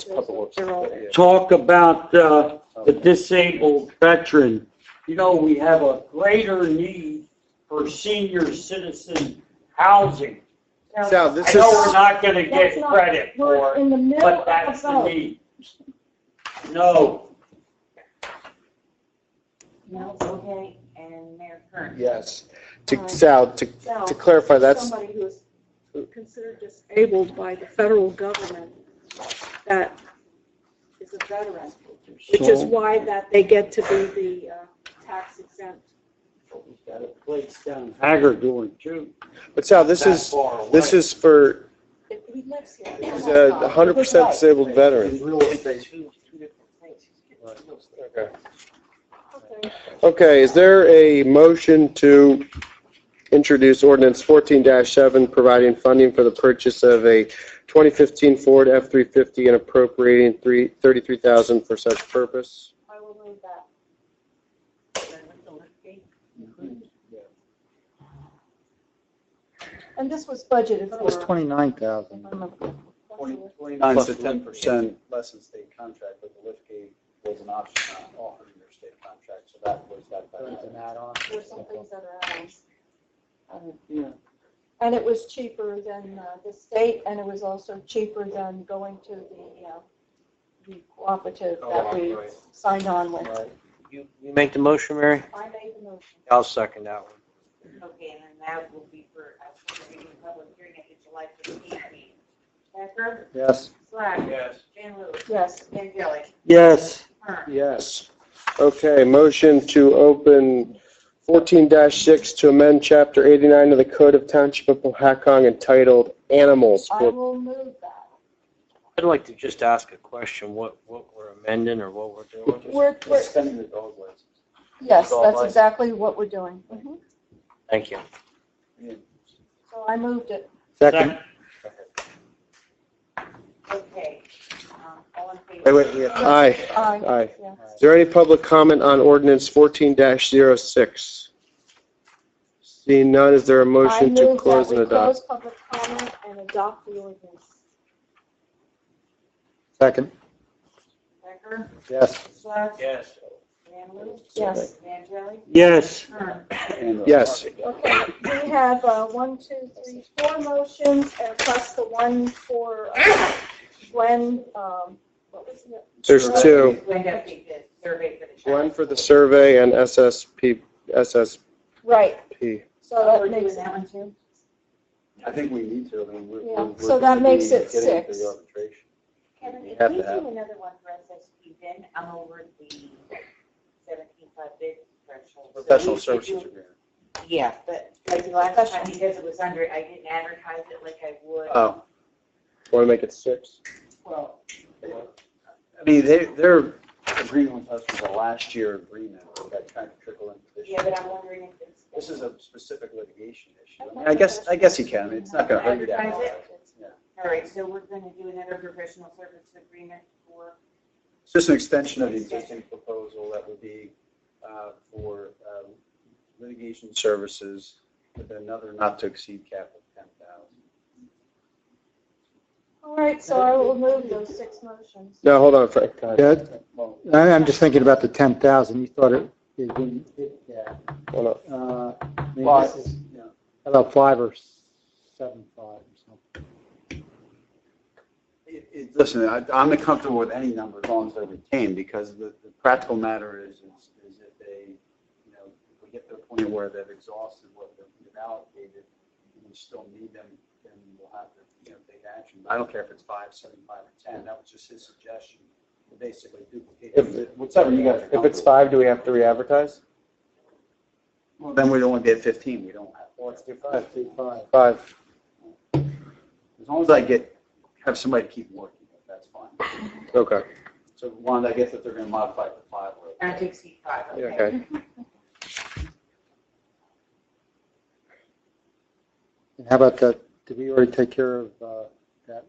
They're all there. talk about the disabled veteran. We have a greater need for senior citizen housing. Now, Sal, this I know we're is, not going to That's get not- credit we're for it, in the middle but of that's the the vote. need. No, No, okay, and Mayor Kern? yes. Sal, to clarify, that's, Somebody who is considered disabled by the federal government that is a veteran, which is why that they get to be the tax exempt. we've got a place down Hagerdorn too. but Sal, this That is far away. for, He lives here. he's a 100% disabled veteran. Real estate. Two different things. Okay. Okay. Okay, is there a motion to introduce ordinance 14-7 providing funding for the purchase of a 2015 Ford F-350 and appropriating $33,000 for such purpose? I will move that. And this was budgeted That was for. 29,000. 29 29 is a 10% less than state contract, but the liftgate was an option not offered in their state contract, so that was that. It's an add-on. There's some things that are add-ons. Yeah. And it was cheaper than the state, and it was also cheaper than going to the cooperative that we right. signed on with. You make the motion, Mary? I made the motion. I'll second that one. Okay, and then that will be for, reading public hearing at the July 15th meeting. Becker? Yes. Slack? Yes. Van Lewis? Yes. Van Gelder? Yes. Kern? Yes. Okay, motion to open 14-6 to amend Chapter 89 of the Code of Township of Hacong entitled Animals. I will move that. I'd like to just ask a question, what we're amending or what we're doing? We're, Extending the dog license. yes, Dog that's license. exactly what we're doing. Mhm. Thank you. So I moved it. Second. Okay. All in favor? Wait, Aye. Aye. Aye. Yeah. Is there any public comment on ordinance 14-06? Seeing none, is there a I motion to move close that and we close adopt? public comment and adopt the ordinance. Second. Becker? Yes. Slack? Yes. Van Lewis? Yes. Van Gelder? Yes. Kern? Yes. Okay, we have 1, 2, 3, 4 motions, plus the one for Glenn, what was it? There's two. We have to take the survey for the. One for the survey and SSP. Right, so Oh, that we're makes, doing that one too? I think we need to, I mean, Yeah, we're so that gonna makes be it getting into 6. the arbitration. Kevin, We if have we to do have- another one for SSP, then I'm over the 17.5 bid threshold. So Professional we should services do- agreement. Yeah, but like the last time, because it was under, I didn't advertise it like I would. Oh, Want to make it 6? well, I mean, their agreement with us was a last year agreement that kind of trickled into this year. Yeah, but I'm wondering if it's. This is a specific litigation issue. I mean, I guess you can, I mean, it's not gonna hurt you that Advertise much. it? Yeah. All right, so we're gonna do another professional service agreement for, It's just an extension of the existing proposal that would be for litigation services with another not to exceed cap of 10,000. all right, so I will move those 6 motions. No, hold on, Frank. Go ahead. Yeah, I'm just thinking about the 10,000. You thought it wouldn't hit that. Hold on. Maybe Well, this is yeah. about 5 or 7.5 or something. Listen, I'm comfortable with any number as long as they're retained, because the practical matter is if they, you know, if we get to the point where they've exhausted what they've allocated, and we still need them, then we'll have to, you know, take action. I don't care if it's 5, 7, 5, or 10. That was just his suggestion, to basically duplicate. Whichever you guys. If it's 5, do we have to re-advertise? Well, then we'd only be at 15. We don't have. Well, let's do 5. Do 5. 5. As long as I have somebody to keep working with, that's fine. Okay. So one, I guess if they're going to modify it to 5 or. not to exceed 5, okay? Okay. And how about that, did we already take care of that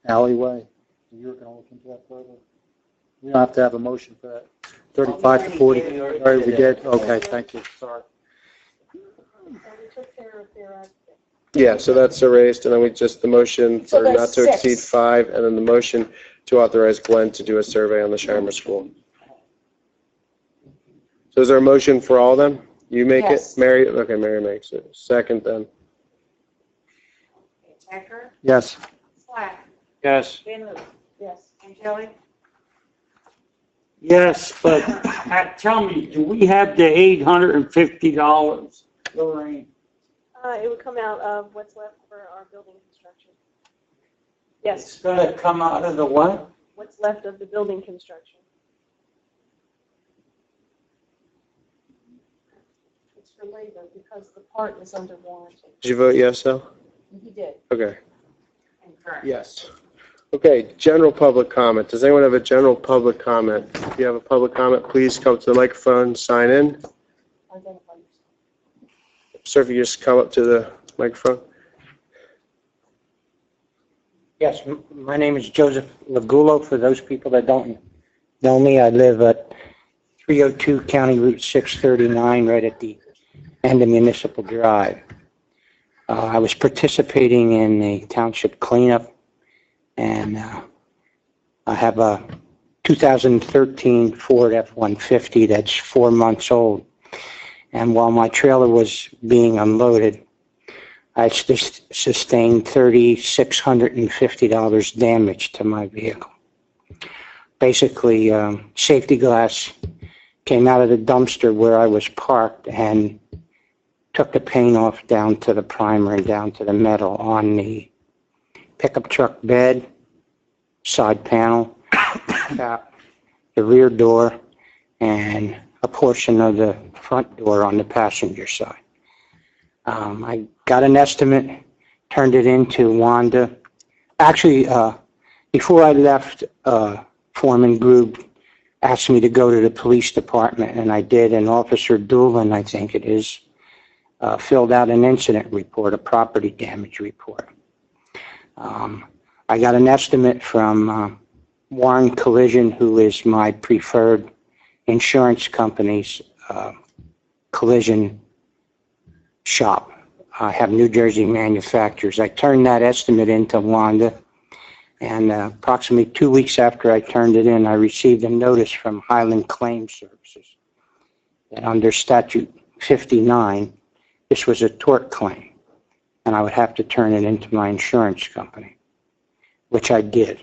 alleyway? You were going to look into that further? We don't have to have a motion for that. 35 to 40? All right, we did? Okay, thank you, sorry. So we took care of their, Yeah, so that's erased, and then we just, the motion So for that's not to exceed 6. 5, and then the motion to authorize Glenn to do a survey on the Shimer School. So is there a motion for all of them? You make it? Yes. Mary? Okay, Mary makes it. Second then. Okay, Becker? Yes. Slack? Yes. Van Lewis? yes. Angeli? Yes, but tell me, do we have the $850, Lorraine? It would come out of what's left for our building construction. Yes, It's gonna come out of the what? what's left of the building construction. It's for labor because the part is under warranty. Did you vote yes, Al? He did. Okay. And Kern? Yes. Okay, general public comment. Does anyone have a general public comment? If you have a public comment, please come to the microphone, sign in. Identify yourself. Sir, if you just come up to the microphone. Yes, my name is Joseph Lagulo. For those people that don't know me, I live at 302 County Route 639, right at the end of Municipal Drive. I was participating in the township cleanup, And I have a 2013 Ford F-150 that's 4 months old. And while my trailer was being unloaded, I sustained $3,650 damage to my vehicle. Basically, safety glass came out of the dumpster where I was parked and took the paint off down to the primer and down to the metal on the pickup truck bed, side panel, cap, the rear door, and a portion of the front door on the passenger side. I got an estimate, turned it into Wanda. Actually, before I left, Foreman Grube asked me to go to the police department, and I did, and Officer Doolin, I think it is, filled out an incident report, a property damage report. I got an estimate from Warren Collision, who is my preferred insurance company's collision shop. I have New Jersey manufacturers. I turned that estimate into Wanda, and approximately 2 weeks after I turned it in, I received a notice from Highland Claim Services that under Statute 59, this was a tort claim, and I would have to turn it into my insurance company, which I did.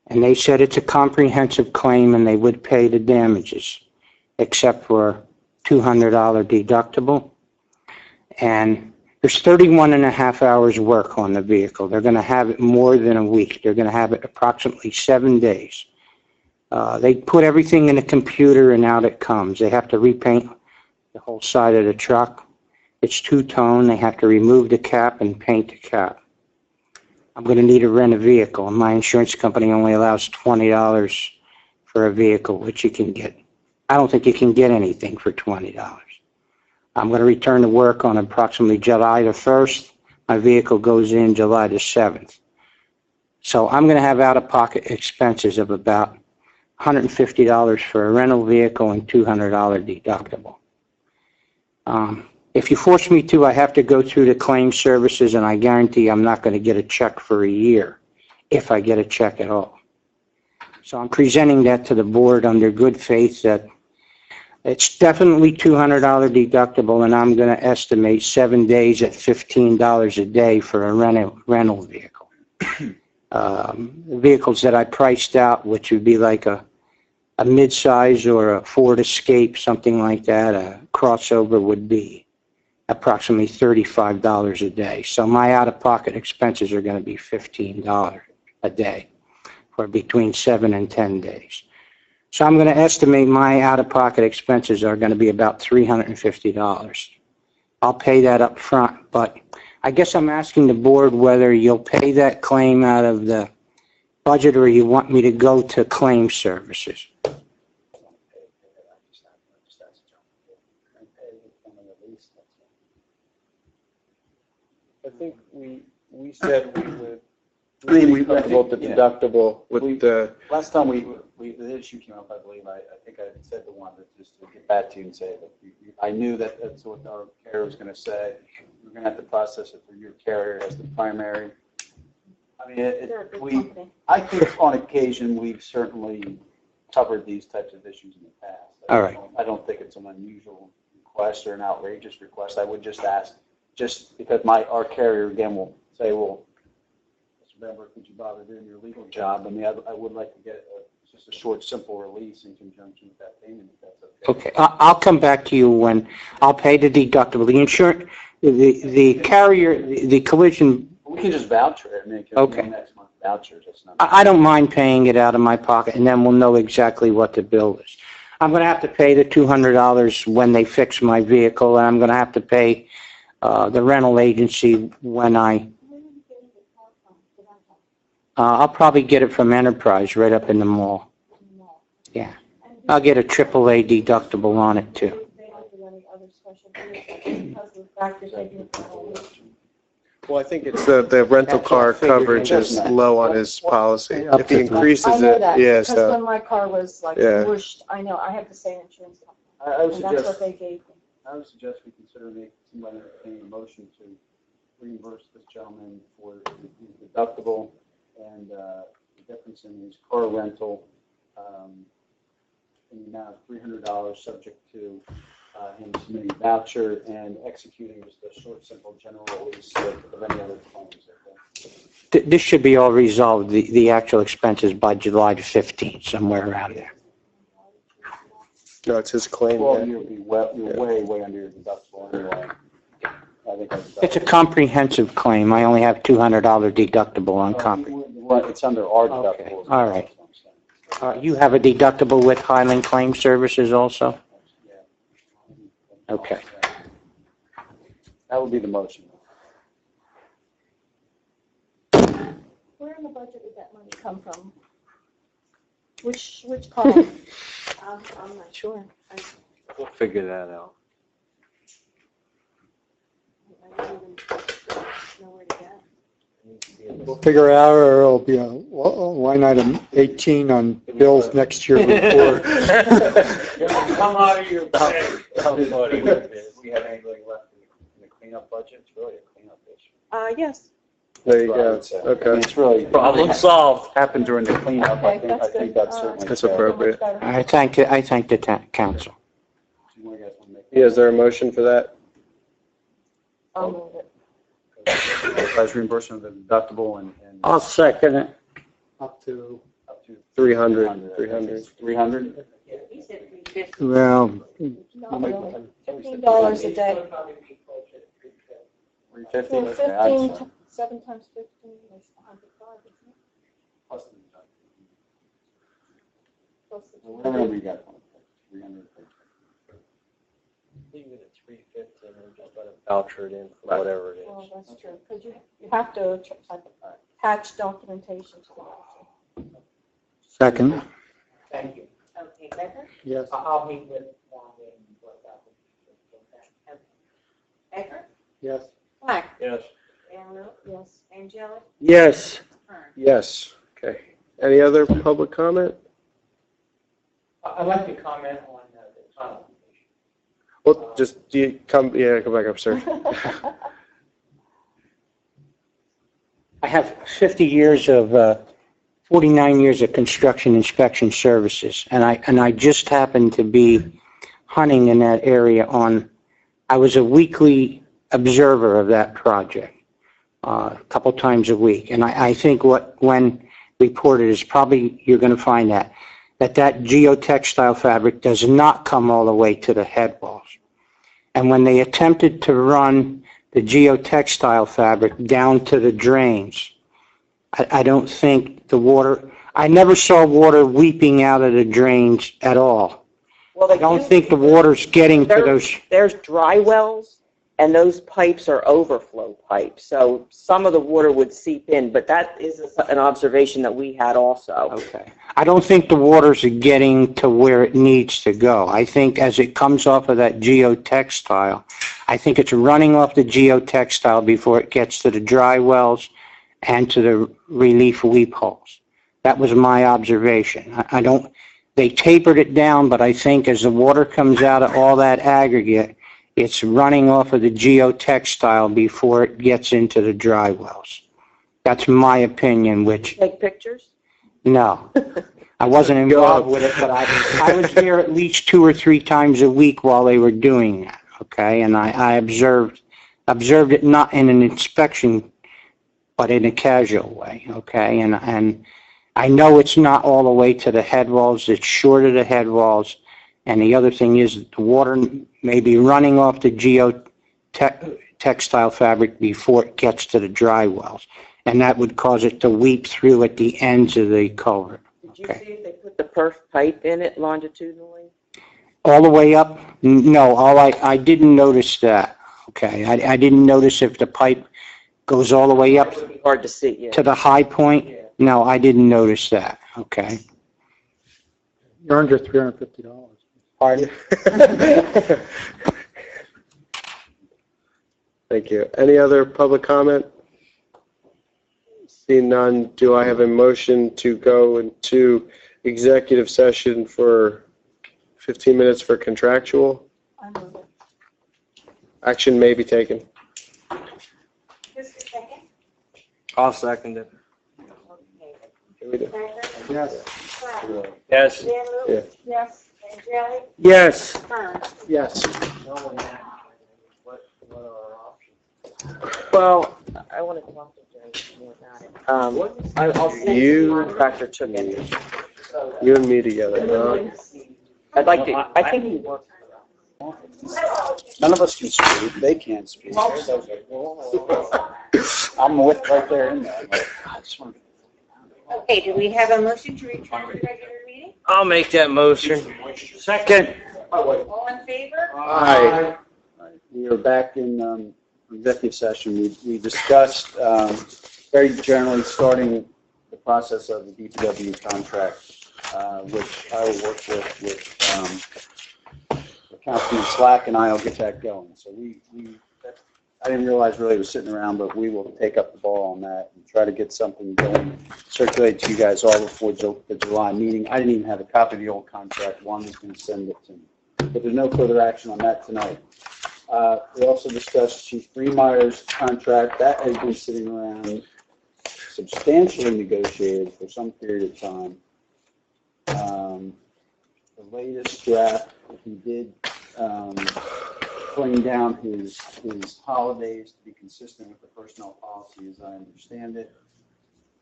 And they said it's a comprehensive claim and they would pay the damages, except for $200 deductible. And there's 31 and a half hours work on the vehicle. They're going to have it more than a week. They're going to have it approximately 7 days. They put everything in a computer and out it comes. They have to repaint the whole side of the truck. It's two-tone. They have to remove the cap and paint the cap. I'm going to need to rent a vehicle, and my insurance company only allows $20 for a vehicle, which you can get. I don't think you can get anything for $20. I'm going to return to work on approximately July the 1st. My vehicle goes in July the 7th. So I'm going to have out-of-pocket expenses of about $150 for a rental vehicle and $200 deductible. If you force me to, I have to go through the claim services, and I guarantee I'm not going to get a check for a year, if I get a check at all. So I'm presenting that to the board under good faith that it's definitely $200 deductible, and I'm going to estimate 7 days at $15 a day for a rental vehicle. Vehicles that I priced out, which would be like a midsize or a Ford Escape, something like that, a crossover would be approximately $35 a day. So my out-of-pocket expenses are going to be $15 a day for between 7 and 10 days. So I'm going to estimate my out-of-pocket expenses are going to be about $350. I'll pay that up front, but I guess I'm asking the board whether you'll pay that claim out of the budget or you want me to go to claim services. I think we said we would. I mean, we vote the deductible with the. Last time the issue came up, I believe, I think I said to Wanda just to get back to you and say that I knew that that's what our carrier was going to say. We're going to have to process it through your carrier as the primary. I mean, I think on occasion we've certainly covered these types of issues in the past. All right. I don't think it's an unusual request or an outrageous request. I would just ask, just because our carrier again will say, well, Mr. Bamber, could you bother doing your legal job? I mean, I would like to get just a short, simple release in conjunction with that payment, if that's okay. Okay, I'll come back to you when I'll pay the deductible. The insurance, the carrier, the collision. We can just voucher it and make it Okay. next month vouchers. That's not. I don't mind paying it out of my pocket, and then we'll know exactly what the bill is. I'm going to have to pay the $200 when they fix my vehicle, and I'm going to have to pay the rental agency when I'll probably get it from Enterprise right up in the mall. Yeah. I'll get a AAA deductible on it too. Well, I think it's the rental car coverage is low on his policy. If he increases I know it, that, yeah, because so. when my car was like Yeah. pushed, I know, I have the same insurance company, I would and that's what suggest, they gave me. I would suggest we consider making somebody entertain a motion to reimburse this gentleman for the deductible and the difference in his car rental in the amount of $300, subject to him submitting a voucher and executing just a short, simple general release of any other claims. This should be all resolved, the actual expenses, by July the 15th, somewhere around there. No, it's his claim. Well, yeah. you're way under your deductible anyway. I think It's a comprehensive claim. I only have $200 deductible on comprehensive. Well, it's under our Okay, deductible. all right. You have a deductible with Highland Claim Services also? Okay. That would be the motion. Where in the budget would that money come from? Which column? I'm not sure. We'll figure that out. I don't even know where to get. We'll figure it out, or it'll be a line item 18 on Bill's next year report. Come out of your pay. We have anything left in the cleanup budget? It's really a cleanup issue. Yes. There you go. I mean, Okay. it's really. Problem solved. Happened during the cleanup. I Okay, think that's good. that's certainly. That's fair. appropriate. I thank the council. Do you guys want to make- Yeah, is there a motion for that? I'll move it. Authorized reimbursement of the deductible and. I'll second it. Up to, Up to 300. 300? He said 350. well, No, $15 a day. 350? Well, Okay, I'd 15, 7 times 15 is 105, isn't it? plus the deductible. Plus the Whatever we got. 300. Leave it at 350 and then just let it voucher it in for whatever it Well, is. that's true, because you have to attach documentation to it. Second. Thank you. Okay, Becker? yes. I'll meet with Wanda and work out Okay. Becker? Yes. Black? Yes. Van Wert? Yes. Angelic? Yes. Kern? Yes. Okay. Any other public comment? I'd like to comment on the tunnel. Well, just, do you come back up, sir. I have 49 years of construction inspection services, and I just happened to be hunting in that area I was a weekly observer of that project, a couple times a week, and I think when reported is probably, you're going to find that geotextile fabric does not come all the way to the head walls. And when they attempted to run the geotextile fabric down to the drains, I don't think the water, I never saw water weeping out of the drains at all. Well, I don't think the water's getting to those. There's dry wells, and those pipes are overflow pipes, so some of the water would seep in, but that is an observation that we had also. Okay. I don't think the waters are getting to where it needs to go. I think as it comes off of that geotextile, I think it's running off the geotextile before it gets to the dry wells and to the relief weep holes. That was my observation. They tapered it down, but I think as the water comes out of all that aggregate, it's running off of the geotextile before it gets into the dry wells. That's my opinion, which, Take pictures? no. I wasn't involved with it, but I was there at least 2 or 3 times a week while they were doing that, okay? And I observed it not in an inspection, but in a casual way, okay? And I know it's not all the way to the head walls, it's short of the head walls. And the other thing is the water may be running off the geotextile fabric before it gets to the dry wells. And that would cause it to weep through at the ends of the culvert. Did you Okay. see if they put the perf pipe in it longitudinally? All the way up? No, I didn't notice that, okay? I didn't notice if the pipe goes all the way up It would be hard to see, yeah. to the high point. No, I didn't notice that, okay? You earned your $350. Pardon? Thank you. Any other public comment? Seeing none, do I have a motion to go into executive session for 15 minutes for contractual? I move it. Action may be taken. Just a second. I'll second it. Yes. Slack. Yes. Dan Lewis. Yes. Angeli. Yes. Kern. Yes. What are our options? Well, I want to talk to Jay more about it. I'll send You- the contractor took it. You and me together, huh? I'd like to, I think he works. None of us can speak, they can't speak. I'm with right there in there. I'm like, God, this one- Okay, do we have a motion to return to regular meeting? I'll make that motion. Second. All in favor? Aye. We are back in executive session. We discussed very generally starting the process of the DPW contract, which I will work with Councilman Slack and I'll get that going. So I didn't realize really it was sitting around, but we will take up the ball on that and try to get something going, circulate to you guys all before the July meeting. I didn't even have a copy of the old contract. Juan was going to send it to me. But there's no further action on that tonight. We also discussed Chief Freemeyer's contract. That has been sitting around substantially negotiated for some period of time. The latest draft, he did bring down his holidays to be consistent with the personnel policy as I understand it.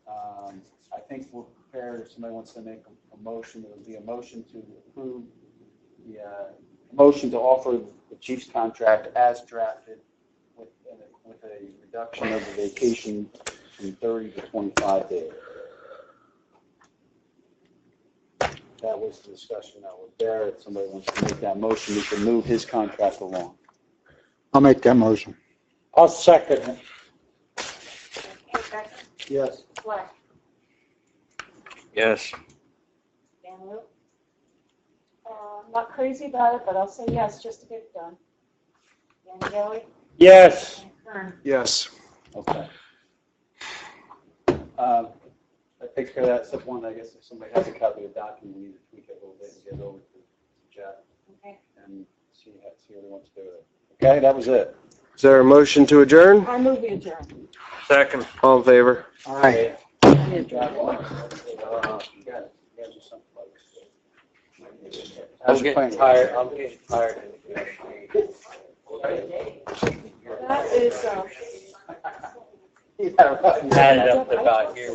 I think we're prepared if somebody wants to make a motion. There would be a motion to approve the motion to offer the chief's contract as drafted with a reduction of the vacation from 30 to 25 days. That was the discussion that was there. If somebody wants to make that motion, we can move his contract along. I'll make that motion. I'll second it. Okay, Becker. Yes. Slack. Yes. Dan Lewis. I'm not crazy about it, but I'll say yes, just to get it done. Angeli. Yes. And Kern. Yes. Okay. That takes care of that. Except one, I guess if somebody has a copy of the document, we need to tweak it a little bit and get it over to Jeff Okay. and see what he wants to do with it. Okay, that was it. Is there a motion to adjourn? I move the adjourn. Second. All in favor? Aye. How's I'm your getting plan? tired. I'm getting tired. That is, You had a rough Had it up about here.